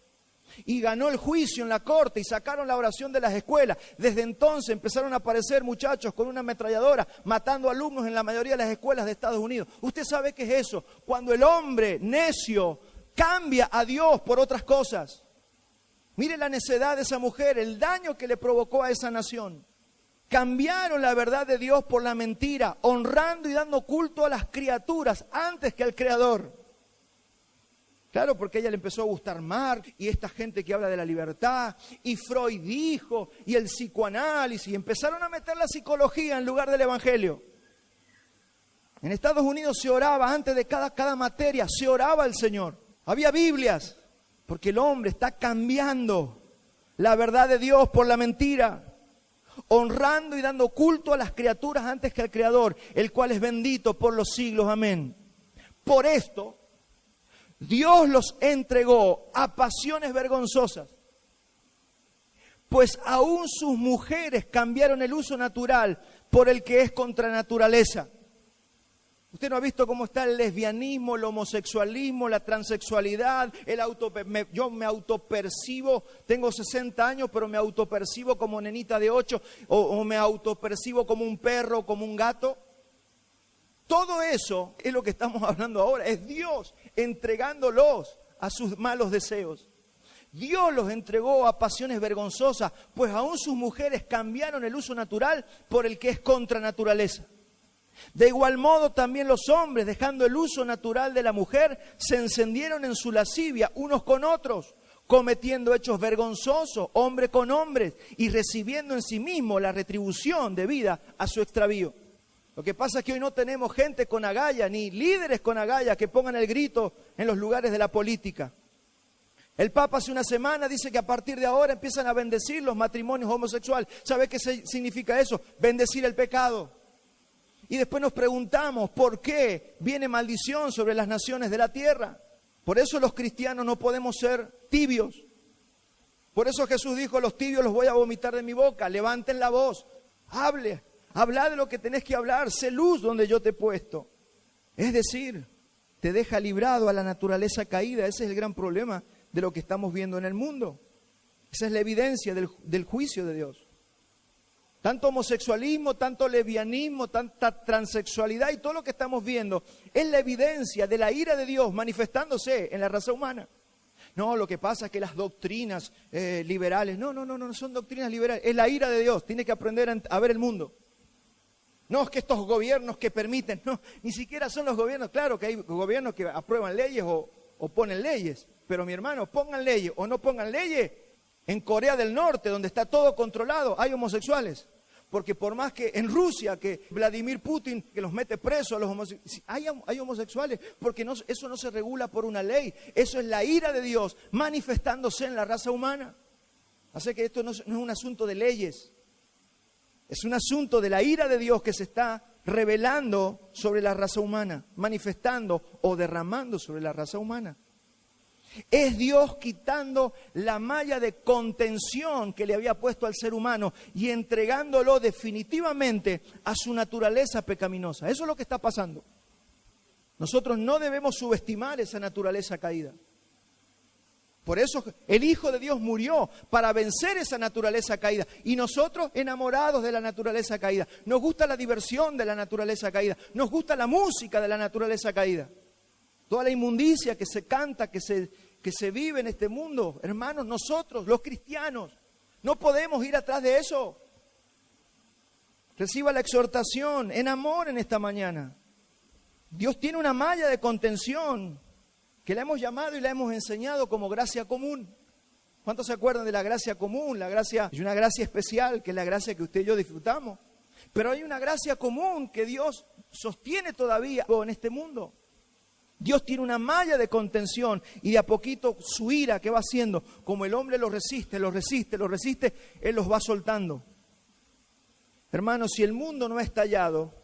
Y ganó el juicio en la corte y sacaron la oración de las escuelas. Desde entonces empezaron a aparecer muchachos con una ametralladora matando alumnos en la mayoría de las escuelas de Estados Unidos. ¿Usted sabe qué es eso? Cuando el hombre necio cambia a Dios por otras cosas. Mire la necedad de esa mujer, el daño que le provocó a esa nación. Cambiaron la verdad de Dios por la mentira, honrando y dando culto a las criaturas antes que al Creador. Claro, porque a ella le empezó a gustar Marx y esta gente que habla de la libertad, y Freud dijo, y el psicoanálisis, y empezaron a meter la psicología en lugar del evangelio. En Estados Unidos se oraba antes de cada materia, se oraba al Señor. Había Biblias, porque el hombre está cambiando la verdad de Dios por la mentira, honrando y dando culto a las criaturas antes que al Creador, el cual es bendito por los siglos. Amén. Por esto, Dios los entregó a pasiones vergonzosas. pues aún sus mujeres cambiaron el uso natural por el que es contra naturaleza. ¿Usted no ha visto cómo está el lesbianismo, el homosexualismo, la transexualidad? Yo me autopercibo, tengo 60 años, pero me autopercibo como nenita de 8, o me autopercibo como un perro, como un gato. Todo eso es lo que estamos hablando ahora, es Dios entregándolos a sus malos deseos. Dios los entregó a pasiones vergonzosas, pues aún sus mujeres cambiaron el uso natural por el que es contra naturaleza. De igual modo también los hombres, dejando el uso natural de la mujer, se encendieron en su lascivia unos con otros, cometiendo hechos vergonzosos, hombre con hombres, y recibiendo en sí mismo la retribución debida a su extravío. Lo que pasa es que hoy no tenemos gente con agallas, ni líderes con agallas que pongan el grito en los lugares de la política. El Papa hace una semana dice que a partir de ahora empiezan a bendecir los matrimonios homosexuales. ¿Sabe qué significa eso? Bendecir el pecado. Y después nos preguntamos por qué viene maldición sobre las naciones de la tierra. Por eso los cristianos no podemos ser tibios. Por eso Jesús dijo, los tibios los voy a vomitar de mi boca. Levanten la voz, habla de lo que tenés que hablar, sé luz donde yo te he puesto. Es decir, te deja librado a la naturaleza caída. Ese es el gran problema de lo que estamos viendo en el mundo. Esa es la evidencia del juicio de Dios. Tanto homosexualismo, tanto lesbianismo, tanta transexualidad y todo lo que estamos viendo es la evidencia de la ira de Dios manifestándose en la raza humana. No, lo que pasa es que las doctrinas liberales, no son doctrinas liberales, es la ira de Dios, tiene que aprender a ver el mundo. No es que estos gobiernos que permiten, no, ni siquiera son los gobiernos, claro que hay gobiernos que aprueban leyes o ponen leyes, pero mi hermano, pongan leyes o no pongan leyes, en Corea del Norte, donde está todo controlado, hay homosexuales. Porque por más que en Rusia, que Vladimir Putin, que los mete presos a los homosexuales, hay homosexuales, porque eso no se regula por una ley. Eso es la ira de Dios manifestándose en la raza humana. Así que esto no es un asunto de leyes. Es un asunto de la ira de Dios que se está revelando sobre la raza humana, manifestando o derramando sobre la raza humana. Es Dios quitando la malla de contención que le había puesto al ser humano y entregándolo definitivamente a su naturaleza pecaminosa. Eso es lo que está pasando. Nosotros no debemos subestimar esa naturaleza caída. Por eso el Hijo de Dios murió para vencer esa naturaleza caída. Y nosotros, enamorados de la naturaleza caída, nos gusta la diversión de la naturaleza caída, nos gusta la música de la naturaleza caída. Toda la inmundicia que se canta, que se vive en este mundo, hermanos, nosotros, los cristianos, no podemos ir atrás de eso. Reciba la exhortación en amor en esta mañana. Dios tiene una malla de contención que la hemos llamado y la hemos enseñado como gracia común. ¿Cuántos se acuerdan de la gracia común? La gracia es una gracia especial, que es la gracia que usted y yo disfrutamos. Pero hay una gracia común que Dios sostiene todavía en este mundo. Dios tiene una malla de contención y de a poquito su ira, ¿qué va haciendo? Como el hombre lo resiste, Él los va soltando. Hermanos, si el mundo no ha estallado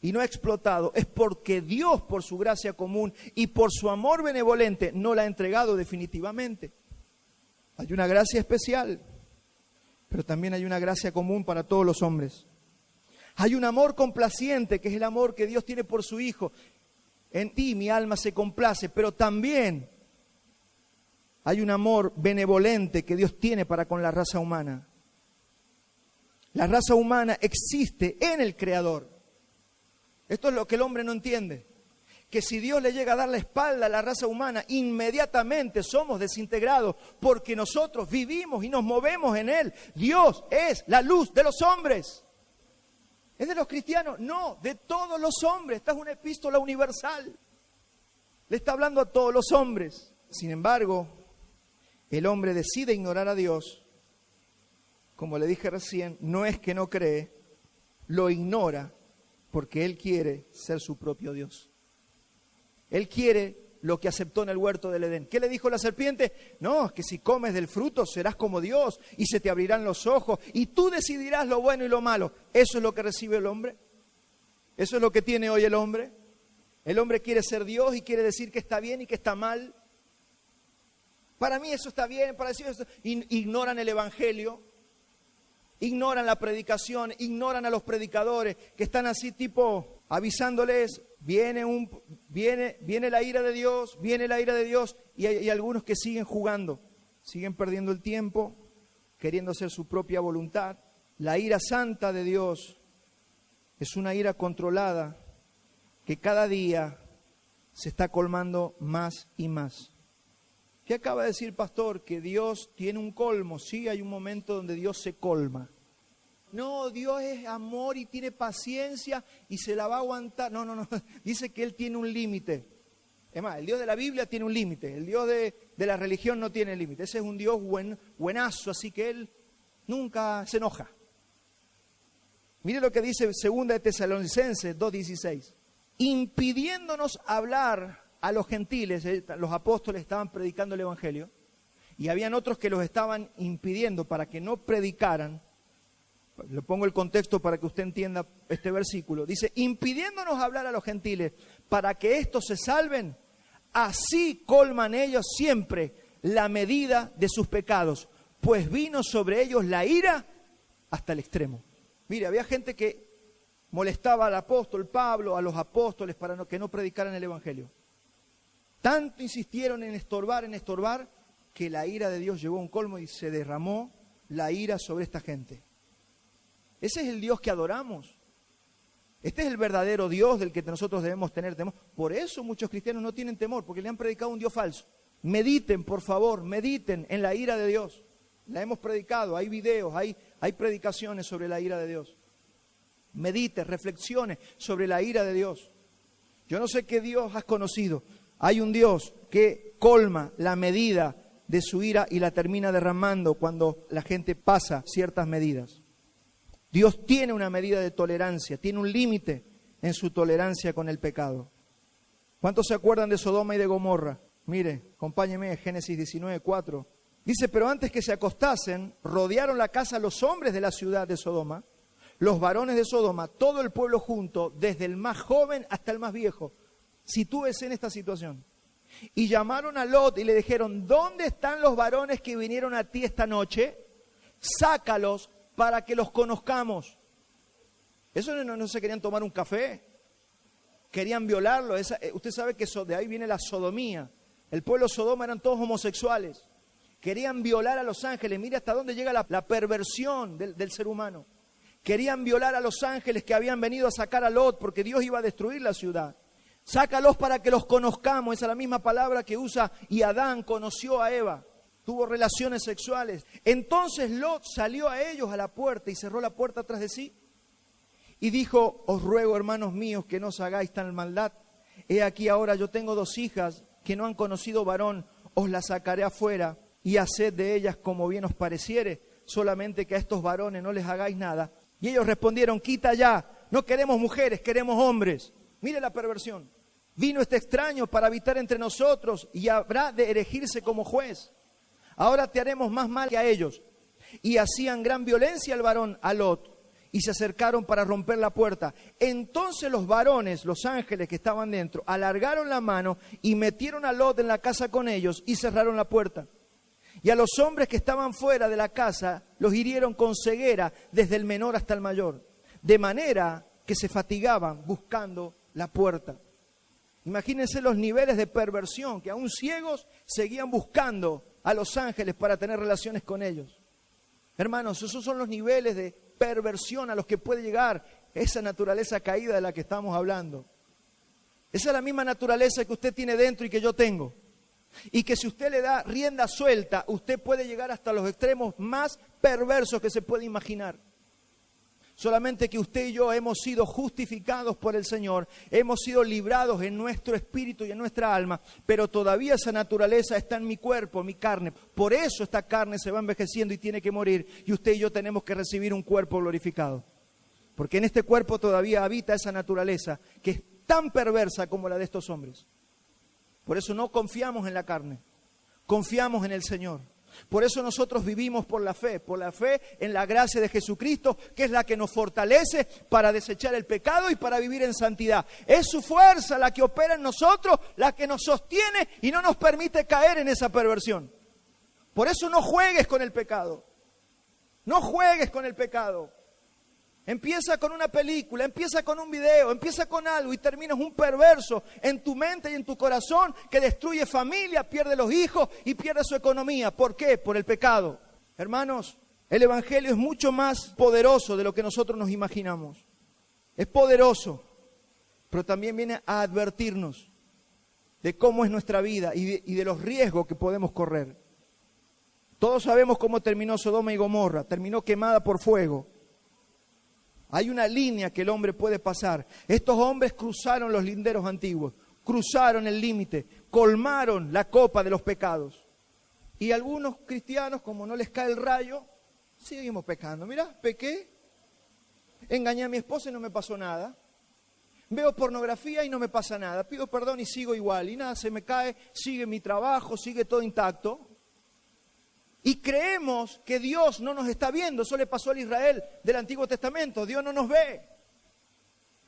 y no ha explotado, es porque Dios, por su gracia común y por su amor benevolente, no la ha entregado definitivamente. Hay una gracia especial, pero también hay una gracia común para todos los hombres. Hay un amor complaciente, que es el amor que Dios tiene por su Hijo. En ti mi alma se complace, pero también hay un amor benevolente que Dios tiene para con la raza humana. La raza humana existe en el Creador. Esto es lo que el hombre no entiende. Que si Dios le llega a dar la espalda a la raza humana, inmediatamente somos desintegrados porque nosotros vivimos y nos movemos en Él. Dios es la luz de los hombres. ¿Es de los cristianos? No, de todos los hombres. Esta es una epístola universal. Le está hablando a todos los hombres. Sin embargo, el hombre decide ignorar a Dios. Como le dije recién, no es que no cree, lo ignora porque él quiere ser su propio Dios. Él quiere lo que aceptó en el huerto del Edén. ¿Qué le dijo la serpiente? No, es que si comes del fruto serás como Dios y se te abrirán los ojos y tú decidirás lo bueno y lo malo. ¿Eso es lo que recibe el hombre? ¿Eso es lo que tiene hoy el hombre? El hombre quiere ser Dios y quiere decir que está bien y que está mal. Para mí eso está bien, para decir eso. Ignoran el Evangelio. ignoran la predicación, ignoran a los predicadores que están así tipo avisándoles, viene la ira de Dios, viene la ira de Dios, y hay algunos que siguen jugando, siguen perdiendo el tiempo, queriendo hacer su propia voluntad. La ira santa de Dios es una ira controlada que cada día se está colmando más y más. ¿Qué acaba de decir, pastor? Que Dios tiene un colmo. Sí, hay un momento donde Dios se colma. No, Dios es amor y tiene paciencia y se la va a aguantar. No. Dice que Él tiene un límite. Es más, el Dios de la Biblia tiene un límite. El Dios de la religión no tiene límite. Ese es un Dios buenazo, así que Él nunca se enoja. Mire lo que dice 2 de Tesalonicenses 2:16. Impidiéndonos hablar a los gentiles, los apóstoles estaban predicando el evangelio y habían otros que los estaban impidiendo para que no predicaran. Le pongo el contexto para que usted entienda este versículo. Dice, impidiéndonos hablar a los gentiles para que estos se salven, así colman ellos siempre la medida de sus pecados, pues vino sobre ellos la ira hasta el extremo. Mire, había gente que molestaba al apóstol Pablo, a los apóstoles, para que no predicaran el evangelio. Tanto insistieron en estorbar, que la ira de Dios llegó a un colmo y se derramó la ira sobre esta gente. Ese es el Dios que adoramos. Este es el verdadero Dios del que nosotros debemos tener temor. Por eso muchos cristianos no tienen temor, porque le han predicado un Dios falso. Mediten, por favor, mediten en la ira de Dios. La hemos predicado, hay videos, hay predicaciones sobre la ira de Dios. Medite, reflexione sobre la ira de Dios. Yo no sé qué Dios has conocido. Hay un Dios que colma la medida de su ira y la termina derramando cuando la gente pasa ciertas medidas. Dios tiene una medida de tolerancia, tiene un límite en su tolerancia con el pecado. ¿Cuántos se acuerdan de Sodoma y de Gomorra? Mire, acompáñeme, Génesis 19:4. Dice, pero antes que se acostasen, rodearon la casa los hombres de la ciudad de Sodoma, los varones de Sodoma, todo el pueblo junto, desde el más joven hasta el más viejo. Sitúese en esta situación. Y llamaron a Lot y le dijeron, ¿dónde están los varones que vinieron a ti esta noche? Sácalos para que los conozcamos. Eso no se querían tomar un café, querían violarlo. Usted sabe que de ahí viene la sodomía. El pueblo de Sodoma eran todos homosexuales. Querían violar a los ángeles. Mira hasta dónde llega la perversión del ser humano. Querían violar a los ángeles que habían venido a sacar a Lot porque Dios iba a destruir la ciudad. Sácalos para que los conozcamos. Esa es la misma palabra que usa y Adán conoció a Eva. Tuvo relaciones sexuales. Entonces Lot salió a ellos a la puerta y cerró la puerta tras de sí. Y dijo, os ruego, hermanos míos, que no os hagáis tal maldad. He aquí ahora yo tengo 2 hijas que no han conocido varón. Os las sacaré afuera y haced de ellas como bien os pareciere. Solamente que a estos varones no les hagáis nada. Y ellos respondieron, quita ya. No queremos mujeres, queremos hombres. Mire la perversión. Vino este extraño para habitar entre nosotros y habrá de erigirse como juez. Ahora te haremos más mal que a ellos. Y hacían gran violencia al varón, a Lot, y se acercaron para romper la puerta. Entonces los varones, los ángeles que estaban dentro, alargaron la mano y metieron a Lot en la casa con ellos y cerraron la puerta. Y a los hombres que estaban fuera de la casa los hirieron con ceguera desde el menor hasta el mayor, de manera que se fatigaban buscando la puerta. Imagínense los niveles de perversión, que aún ciegos seguían buscando a los ángeles para tener relaciones con ellos. Hermanos, esos son los niveles de perversión a los que puede llegar esa naturaleza caída de la que estamos hablando. Esa es la misma naturaleza que usted tiene dentro y que yo tengo. Y que si usted le da rienda suelta, usted puede llegar hasta los extremos más perversos que se puede imaginar. Solamente que usted y yo hemos sido justificados por el Señor, hemos sido librados en nuestro espíritu y en nuestra alma, pero todavía esa naturaleza está en mi cuerpo, mi carne. Por eso esta carne se va envejeciendo y tiene que morir, y usted y yo tenemos que recibir un cuerpo glorificado. Porque en este cuerpo todavía habita esa naturaleza que es tan perversa como la de estos hombres. Por eso no confiamos en la carne, confiamos en el Señor. Por eso nosotros vivimos por la fe en la gracia de Jesucristo, que es la que nos fortalece para desechar el pecado y para vivir en santidad. Es su fuerza la que opera en nosotros, la que nos sostiene y no nos permite caer en esa perversión. Por eso no juegues con el pecado. No juegues con el pecado. Empieza con una película, empieza con un video, empieza con algo y terminas un perverso en tu mente y en tu corazón que destruye familia, pierde los hijos y pierde su economía. ¿Por qué? Por el pecado. Hermanos, el Evangelio es mucho más poderoso de lo que nosotros nos imaginamos. Es poderoso, pero también viene a advertirnos de cómo es nuestra vida y de los riesgos que podemos correr. Todos sabemos cómo terminó Sodoma y Gomorra, terminó quemada por fuego. Hay una línea que el hombre puede pasar. Estos hombres cruzaron los linderos antiguos, cruzaron el límite, colmaron la copa de los pecados. Y algunos cristianos, como no les cae el rayo, seguimos pecando. Mirá, pequé, engañé a mi esposa y no me pasó nada. Veo pornografía y no me pasa nada. Pido perdón y sigo igual. Y nada, se me cae, sigue mi trabajo, sigue todo intacto. Y creemos que Dios no nos está viendo. Eso le pasó al Israel del Antiguo Testamento. Dios no nos ve.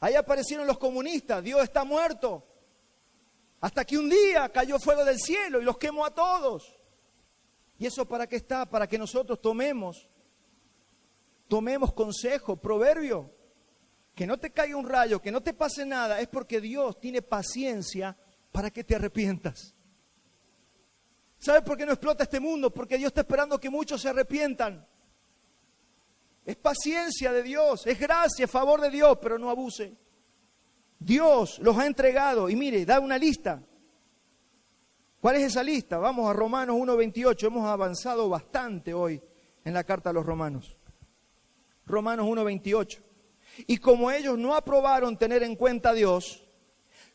Ahí aparecieron los comunistas. Dios está muerto. Hasta que un día cayó fuego del cielo y los quemó a todos. ¿Y eso para qué está? Para que nosotros tomemos consejo, proverbio. Que no te caiga un rayo, que no te pase nada. Es porque Dios tiene paciencia para que te arrepientas. ¿Sabes por qué no explota este mundo? Porque Dios está esperando que muchos se arrepientan. Es paciencia de Dios, es gracia, es favor de Dios, pero no abuse. Dios los ha entregado y mire, da una lista. ¿Cuál es esa lista? Vamos a Romanos 1:28, hemos avanzado bastante hoy en la carta a los Romanos. Romanos 1:28. Y como ellos no aprobaron tener en cuenta a Dios,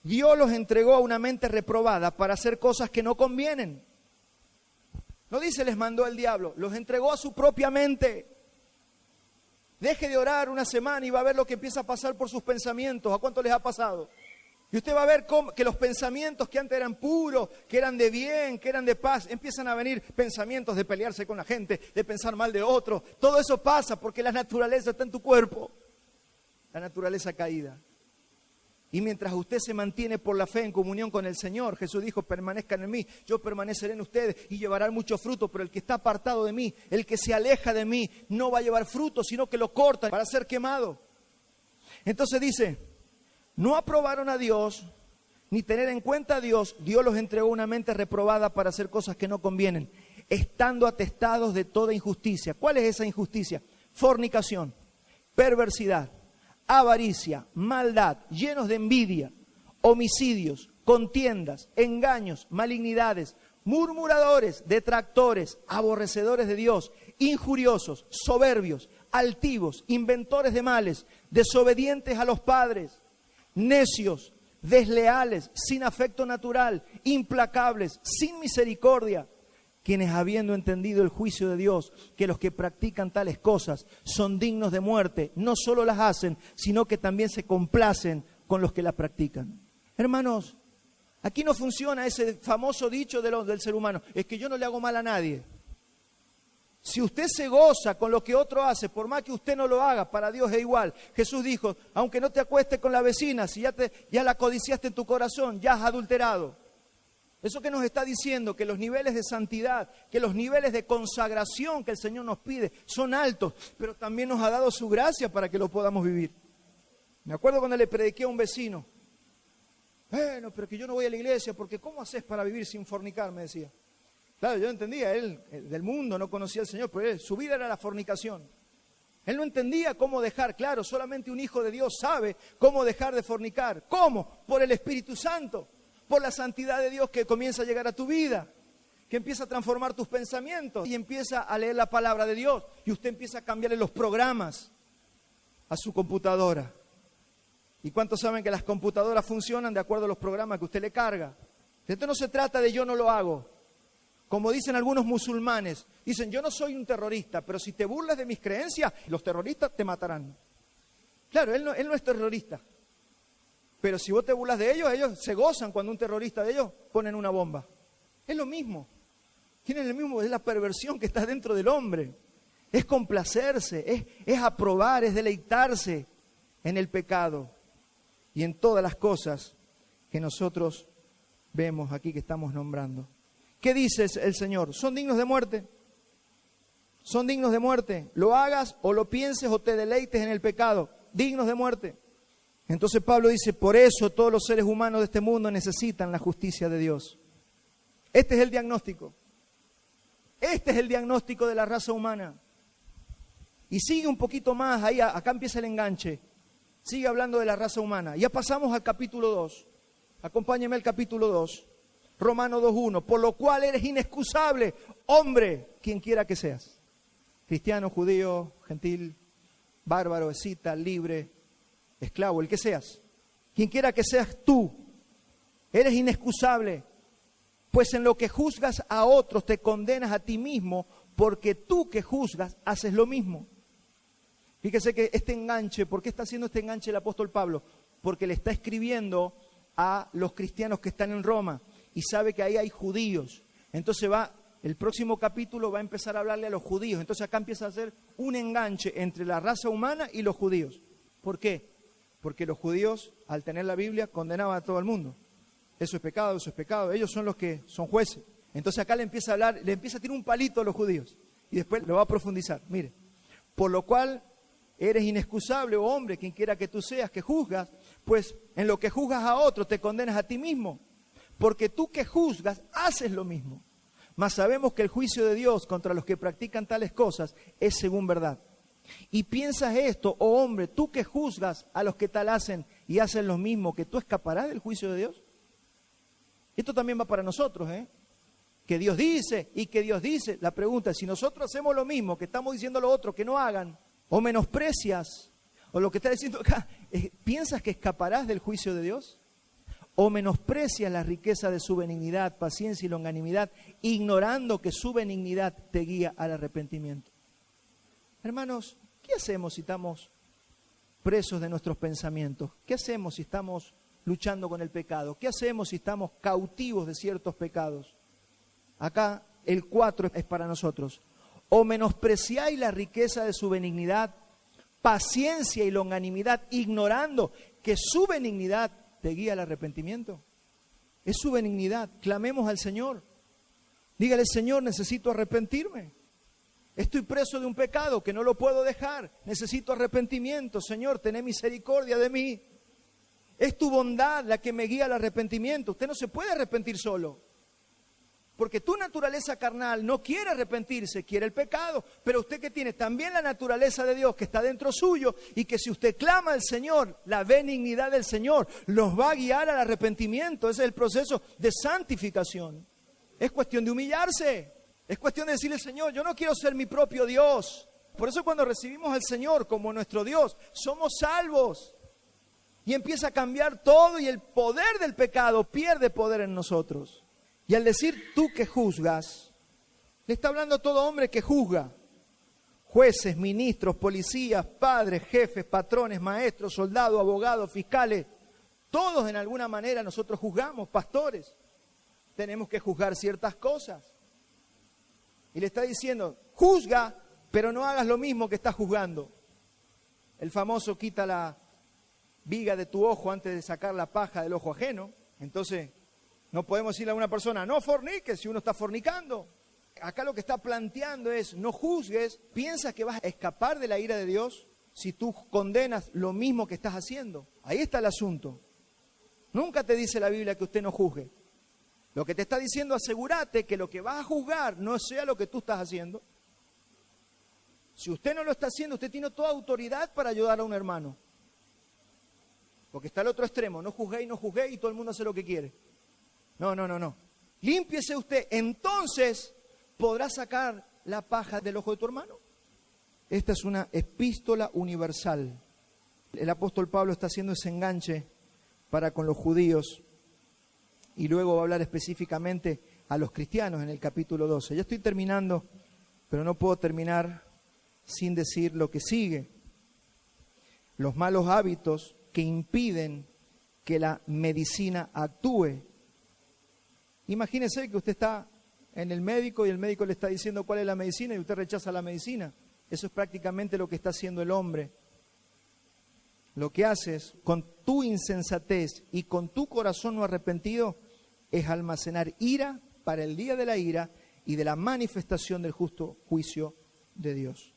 Dios los entregó a una mente reprobada para hacer cosas que no convienen. No dice les mandó el diablo, los entregó a su propia mente. Deje de orar una semana y va a ver lo que empieza a pasar por sus pensamientos. ¿A cuánto les ha pasado? Y usted va a ver que los pensamientos que antes eran puros, que eran de bien, que eran de paz, empiezan a venir pensamientos de pelearse con la gente, de pensar mal de otro. Todo eso pasa porque la naturaleza está en tu cuerpo. La naturaleza caída. Y mientras usted se mantiene por la fe en comunión con el Señor, Jesús dijo, permanezcan en mí, yo permaneceré en ustedes y llevarán mucho fruto, pero el que está apartado de mí, el que se aleja de mí, no va a llevar fruto, sino que lo cortan para ser quemado. Entonces dice, no aprobaron a Dios, ni tener en cuenta a Dios, Dios los entregó una mente reprobada para hacer cosas que no convienen, estando atestados de toda injusticia. ¿Cuál es esa injusticia? Fornicación, perversidad, avaricia, maldad, llenos de envidia, homicidios, contiendas, engaños, malignidades, murmuradores, detractores, aborrecedores de Dios, injuriosos, soberbios, altivos, inventores de males, desobedientes a los padres, necios, desleales, sin afecto natural, implacables, sin misericordia, quienes habiendo entendido el juicio de Dios, que los que practican tales cosas son dignos de muerte, no solo las hacen, sino que también se complacen con los que las practican. Hermanos, aquí no funciona ese famoso dicho del ser humano, es que yo no le hago mal a nadie. Si usted se goza con lo que otro hace, por más que usted no lo haga, para Dios es igual. Jesús dijo, aunque no te acuestes con la vecina, si ya la codiciaste en tu corazón, ya has adulterado. Eso que nos está diciendo, que los niveles de santidad, que los niveles de consagración que el Señor nos pide son altos, pero también nos ha dado su gracia para que lo podamos vivir. Me acuerdo cuando le prediqué a un vecino, bueno, pero que yo no voy a la iglesia, porque ¿cómo haces para vivir sin fornicar? Me decía. Claro, yo entendía, él del mundo no conocía al Señor, pero su vida era la fornicación. Él no entendía cómo dejar, claro, solamente un hijo de Dios sabe cómo dejar de fornicar. ¿Cómo? Por el Espíritu Santo. Por la santidad de Dios que comienza a llegar a tu vida, que empieza a transformar tus pensamientos y empieza a leer la palabra de Dios y usted empieza a cambiarle los programas a su computadora. ¿Y cuántos saben que las computadoras funcionan de acuerdo a los programas que usted le carga? Esto no se trata de yo no lo hago. Como dicen algunos musulmanes, dicen yo no soy un terrorista, pero si te burlas de mis creencias, los terroristas te matarán. Claro, él no es terrorista. Pero si vos te burlas de ellos se gozan cuando un terrorista de ellos ponen una bomba. Es lo mismo. Tienen el mismo, es la perversión que está dentro del hombre. Es complacerse, es aprobar, es deleitarse en el pecado y en todas las cosas que nosotros vemos aquí que estamos nombrando. ¿Qué dice el Señor? ¿Son dignos de muerte? son dignos de muerte. Lo hagas o lo pienses o te deleites en el pecado, dignos de muerte. Entonces Pablo dice, por eso todos los seres humanos de este mundo necesitan la justicia de Dios. Este es el diagnóstico. Este es el diagnóstico de la raza humana. Y sigue un poquito más, ahí acá empieza el enganche. Sigue hablando de la raza humana. Ya pasamos al capítulo 2. Acompáñeme al capítulo 2. Romanos 2:1. Por lo cual eres inexcusable, hombre, quien quiera que seas. Cristiano, judío, gentil, bárbaro, escita, libre, esclavo, el que seas. Quien quiera que seas tú, eres inexcusable. Pues en lo que juzgas a otros te condenas a ti mismo, porque tú que juzgas haces lo mismo. Fíjese que este enganche, ¿por qué está haciendo este enganche el apóstol Pablo? Porque le está escribiendo a los cristianos que están en Roma y sabe que ahí hay judíos. Entonces el próximo capítulo va a empezar a hablarle a los judíos. Entonces acá empieza a hacer un enganche entre la raza humana y los judíos. ¿Por qué? Porque los judíos, al tener la Biblia, condenaban a todo el mundo. Eso es pecado, eso es pecado. Ellos son los que son jueces. Entonces acá le empieza a hablar, le empieza a tirar un palito a los judíos. Y después lo va a profundizar. Mire, por lo cual eres inexcusable, oh hombre, quien quiera que tú seas, que juzgas, pues en lo que juzgas a otros te condenas a ti mismo. Porque tú que juzgas, haces lo mismo. Mas sabemos que el juicio de Dios contra los que practican tales cosas es según verdad. Y piensas esto, oh hombre, tú que juzgas a los que tal hacen y hacen lo mismo, que tú escaparás del juicio de Dios. Esto también va para nosotros, que Dios dice y que Dios dice. La pregunta es, si nosotros hacemos lo mismo que estamos diciendo a los otros que no hagan, o menosprecias, o lo que está diciendo acá, ¿piensas que escaparás del juicio de Dios? ¿O menosprecias la riqueza de su benignidad, paciencia y longanimidad, ignorando que su benignidad te guía al arrepentimiento? Hermanos, ¿qué hacemos si estamos presos de nuestros pensamientos? ¿Qué hacemos si estamos luchando con el pecado? ¿Qué hacemos si estamos cautivos de ciertos pecados? Acá el 4 es para nosotros. ¿O menospreciáis la riqueza de su benignidad, paciencia y longanimidad, ignorando que su benignidad te guía al arrepentimiento? Es su benignidad. Clamemos al Señor. Dígale, Señor, necesito arrepentirme. Estoy preso de un pecado que no lo puedo dejar. Necesito arrepentimiento. Señor, ten misericordia de mí. Es tu bondad la que me guía al arrepentimiento. Usted no se puede arrepentir solo. Porque tu naturaleza carnal no quiere arrepentirse, quiere el pecado. Pero usted que tiene también la naturaleza de Dios que está dentro suyo y que si usted clama al Señor, la benignidad del Señor los va a guiar al arrepentimiento. Ese es el proceso de santificación. Es cuestión de humillarse. Es cuestión de decirle, Señor, yo no quiero ser mi propio Dios. Por eso cuando recibimos al Señor como nuestro Dios, somos salvos. Y empieza a cambiar todo y el poder del pecado pierde poder en nosotros. Y al decir tú que juzgas, le está hablando a todo hombre que juzga. Jueces, ministros, policías, padres, jefes, patrones, maestros, soldados, abogados, fiscales. Todos en alguna manera nosotros juzgamos, pastores. Tenemos que juzgar ciertas cosas. Y le está diciendo, juzga, pero no hagas lo mismo que estás juzgando. El famoso quita la viga de tu ojo antes de sacar la paja del ojo ajeno. Entonces, no podemos decirle a una persona, no forniques si uno está fornicando. Acá lo que está planteando es, no juzgues. ¿Piensas que vas a escapar de la ira de Dios si tú condenas lo mismo que estás haciendo? Ahí está el asunto. Nunca te dice la Biblia que usted no juzgue. Lo que te está diciendo, asegúrate que lo que vas a juzgar no sea lo que tú estás haciendo. Si usted no lo está haciendo, usted tiene toda autoridad para ayudar a un hermano. Porque está el otro extremo, no juzguéis y todo el mundo hace lo que quiere. No. Límpiese usted, entonces podrá sacar la paja del ojo de tu hermano. Esta es una epístola universal. El apóstol Pablo está haciendo ese enganche para con los judíos y luego va a hablar específicamente a los cristianos en el capítulo 12. Ya estoy terminando, pero no puedo terminar sin decir lo que sigue. Los malos hábitos que impiden que la medicina actúe. Imagínese que usted está en el médico y el médico le está diciendo cuál es la medicina y usted rechaza la medicina. Eso es prácticamente lo que está haciendo el hombre. Lo que haces con tu insensatez y con tu corazón no arrepentido es almacenar ira para el día de la ira y de la manifestación del justo juicio de Dios.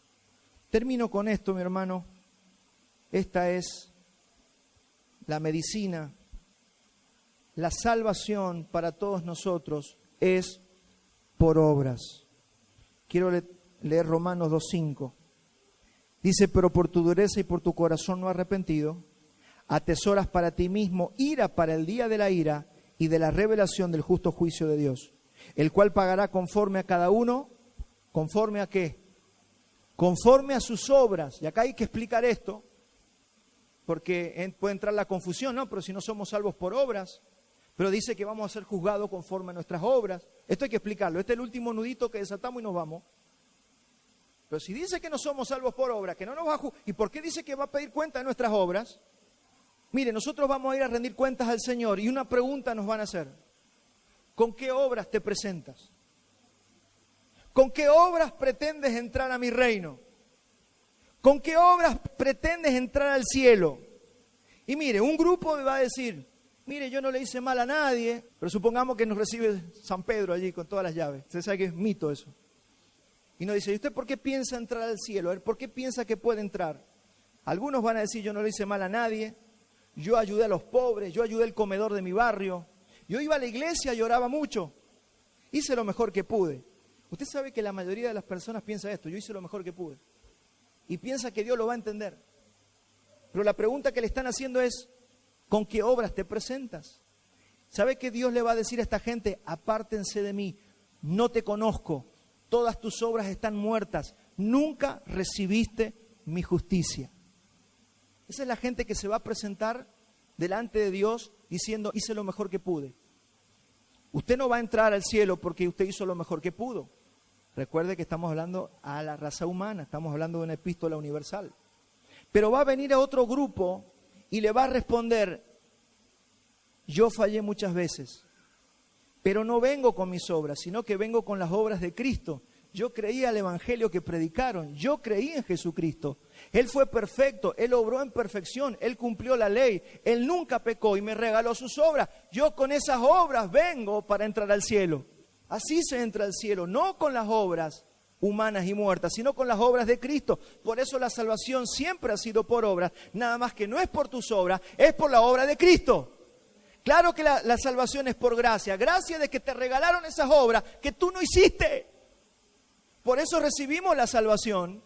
Termino con esto, mi hermano. Esta es la medicina. La salvación para todos nosotros es por obras. Quiero leer Romanos 2:5. Dice, pero por tu dureza y por tu corazón no arrepentido, atesoras para ti mismo ira para el día de la ira y de la revelación del justo juicio de Dios, el cual pagará conforme a cada uno, ¿conforme a qué? Conforme a sus obras. Y acá hay que explicar esto, porque puede entrar la confusión, ¿no? Pero si no somos salvos por obras, pero dice que vamos a ser juzgados conforme a nuestras obras. Esto hay que explicarlo. Este es el último nudito que desatamos y nos vamos. Pero si dice que no somos salvos por obras, que no nos va a juzgar, ¿y por qué dice que va a pedir cuenta de nuestras obras? Mire, nosotros vamos a ir a rendir cuentas al Señor y una pregunta nos van a hacer. ¿Con qué obras te presentas? ¿Con qué obras pretendes entrar a mi reino? ¿Con qué obras pretendes entrar al cielo? Y mire, un grupo va a decir, mire, yo no le hice mal a nadie, pero supongamos que nos recibe San Pedro allí con todas las llaves. Usted sabe que es mito eso. Y nos dice, ¿y usted por qué piensa entrar al cielo? A ver, ¿por qué piensa que puede entrar? Algunos van a decir, yo no le hice mal a nadie, yo ayudé a los pobres, yo ayudé al comedor de mi barrio, yo iba a la iglesia y oraba mucho, hice lo mejor que pude. Usted sabe que la mayoría de las personas piensa esto, yo hice lo mejor que pude. Y piensa que Dios lo va a entender. Pero la pregunta que le están haciendo es, ¿con qué obras te presentas? ¿Sabe que Dios le va a decir a esta gente, apártense de mí, no te conozco, todas tus obras están muertas, nunca recibiste mi justicia? Esa es la gente que se va a presentar delante de Dios diciendo, hice lo mejor que pude. Usted no va a entrar al cielo porque usted hizo lo mejor que pudo. Recuerde que estamos hablando a la raza humana, estamos hablando de una epístola universal. Pero va a venir a otro grupo y le va a responder, yo fallé muchas veces, pero no vengo con mis obras, sino que vengo con las obras de Cristo. Yo creí al evangelio que predicaron, yo creí en Jesucristo. Él fue perfecto, Él obró en perfección, Él cumplió la ley, Él nunca pecó y me regaló sus obras. Yo con esas obras vengo para entrar al cielo. Así se entra al cielo, no con las obras humanas y muertas, sino con las obras de Cristo. Por eso la salvación siempre ha sido por obras, nada más que no es por tus obras, es por la obra de Cristo. Claro que la salvación es por gracia, gracia de que te regalaron esas obras que tú no hiciste. Por eso recibimos la salvación,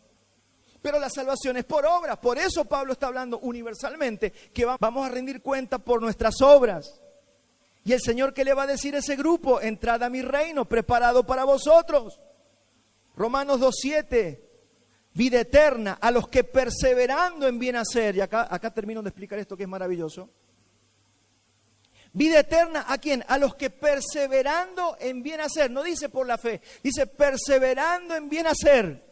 pero la salvación es por obras. Por eso Pablo está hablando universalmente que vamos a rendir cuenta por nuestras obras. Y el Señor, ¿qué le va a decir a ese grupo? Entrad a mi reino, preparado para vosotros. Romanos 2:7, vida eterna a los que perseverando en bien hacer. Y acá termino de explicar esto que es maravilloso. Vida eterna, ¿a quién? A los que perseverando en bien hacer, no dice por la fe, dice perseverando en bien hacer,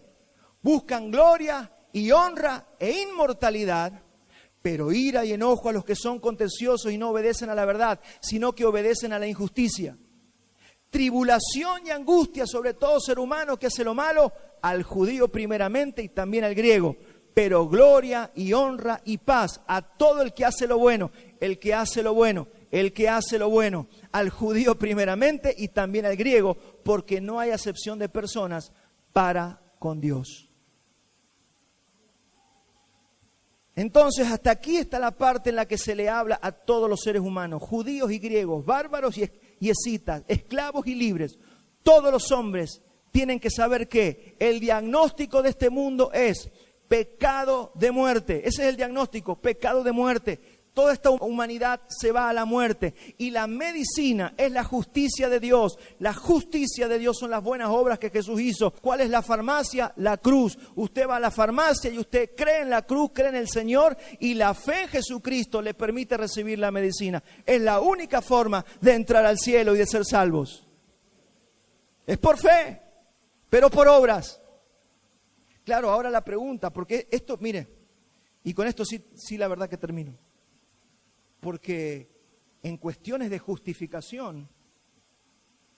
buscan gloria y honra e inmortalidad, pero ira y enojo a los que son contenciosos y no obedecen a la verdad, sino que obedecen a la injusticia. Tribulación y angustia sobre todo ser humano que hace lo malo, al judío primeramente y también al griego, pero gloria y honra y paz a todo el que hace lo bueno, el que hace lo bueno. El que hace lo bueno, al judío primeramente y también al griego, porque no hay acepción de personas para con Dios. Entonces, hasta aquí está la parte en la que se le habla a todos los seres humanos, judíos y griegos, bárbaros y escitas, esclavos y libres. Todos los hombres tienen que saber que el diagnóstico de este mundo es pecado de muerte. Ese es el diagnóstico, pecado de muerte. Toda esta humanidad se va a la muerte y la medicina es la justicia de Dios. La justicia de Dios son las buenas obras que Jesús hizo. ¿Cuál es la farmacia? La cruz. Usted va a la farmacia y usted cree en la cruz, cree en el Señor y la fe en Jesucristo le permite recibir la medicina. Es la única forma de entrar al cielo y de ser salvos. Es por fe, pero por obras. Claro, ahora la pregunta, porque esto, mire, y con esto sí la verdad que termino. Porque en cuestiones de justificación,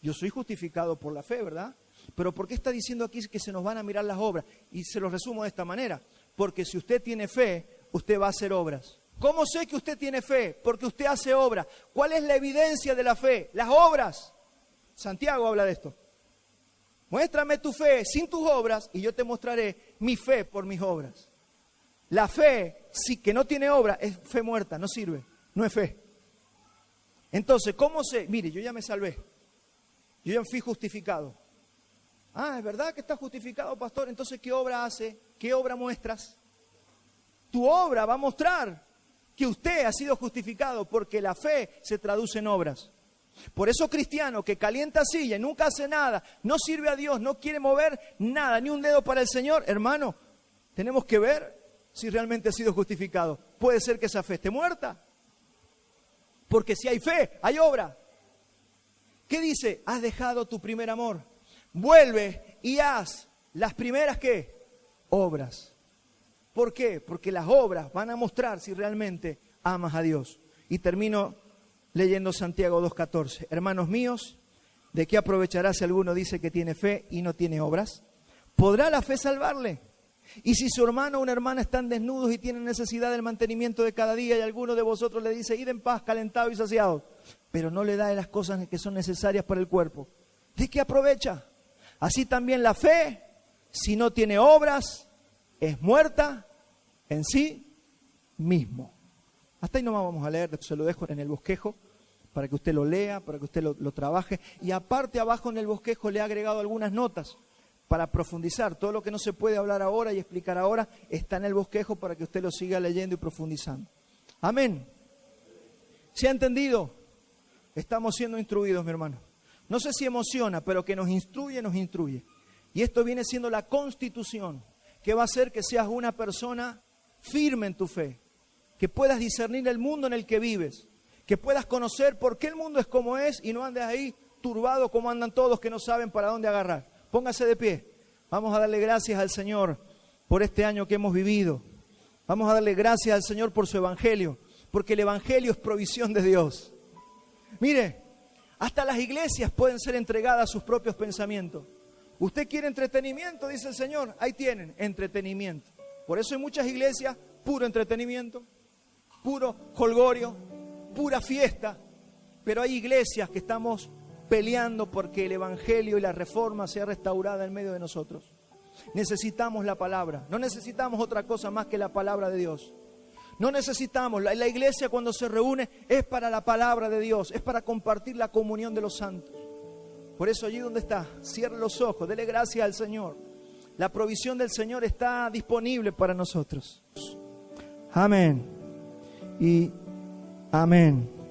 yo soy justificado por la fe, ¿verdad? Pero ¿por qué está diciendo aquí que se nos van a mirar las obras? Y se lo resumo de esta manera. Porque si usted tiene fe, usted va a hacer obras. ¿Cómo sé que usted tiene fe? Porque usted hace obras. ¿Cuál es la evidencia de la fe? Las obras. Santiago habla de esto. Muéstrame tu fe sin tus obras y yo te mostraré mi fe por mis obras. La fe, si que no tiene obra, es fe muerta, no sirve, no es fe. Entonces, ¿cómo sé? Mire, yo ya me salvé. Yo ya fui justificado. Ah, ¿es verdad que estás justificado, pastor? Entonces, ¿qué obra hace? ¿Qué obra muestras? Tu obra va a mostrar que usted ha sido justificado, porque la fe se traduce en obras. Por eso cristiano que calienta silla y nunca hace nada, no sirve a Dios, no quiere mover nada, ni un dedo para el Señor, hermano, tenemos que ver si realmente ha sido justificado. Puede ser que esa fe esté muerta, porque si hay fe, hay obra. ¿Qué dice? Has dejado tu primer amor. Vuelve y haz las primeras, ¿qué? Obras. ¿Por qué? Porque las obras van a mostrar si realmente amas a Dios. Y termino leyendo Santiago 2:14. Hermanos míos, ¿de qué aprovechará si alguno dice que tiene fe y no tiene obras? ¿Podrá la fe salvarle? Y si su hermano o una hermana están desnudos y tienen necesidad del mantenimiento de cada día, y alguno de vosotros le dice, id en paz, calentado y saciado, pero no le da de las cosas que son necesarias para el cuerpo, ¿de qué aprovecha? Así también la fe, si no tiene obras, es muerta en sí mismo. Hasta ahí nomás vamos a leer, se lo dejo en el bosquejo, para que usted lo lea, para que usted lo trabaje. Y aparte abajo en el bosquejo le he agregado algunas notas para profundizar. Todo lo que no se puede hablar ahora y explicar ahora está en el bosquejo para que usted lo siga leyendo y profundizando. Amén. ¿Se ha entendido? Estamos siendo instruidos, mi hermano. No sé si emociona, pero que nos instruye, nos instruye. Y esto viene siendo la constitución que va a hacer que seas una persona firme en tu fe, que puedas discernir el mundo en el que vives, que puedas conocer por qué el mundo es como es y no andes ahí turbado como andan todos que no saben para dónde agarrar. Póngase de pie. Vamos a darle gracias al Señor por este año que hemos vivido. Vamos a darle gracias al Señor por su evangelio, porque el evangelio es provisión de Dios. Mire, hasta las iglesias pueden ser entregadas a sus propios pensamientos. ¿Usted quiere entretenimiento? Dice el Señor. Ahí tienen, entretenimiento. Por eso hay muchas iglesias, puro entretenimiento, puro jolgorio, pura fiesta. Pero hay iglesias que estamos peleando porque el evangelio y la reforma sea restaurada en medio de nosotros. Necesitamos la palabra. No necesitamos otra cosa más que la palabra de Dios. No necesitamos, la iglesia cuando se reúne es para la palabra de Dios, es para compartir la comunión de los santos. Por eso allí donde está, cierre los ojos, dele gracias al Señor. La provisión del Señor está disponible para nosotros. Amén y amén.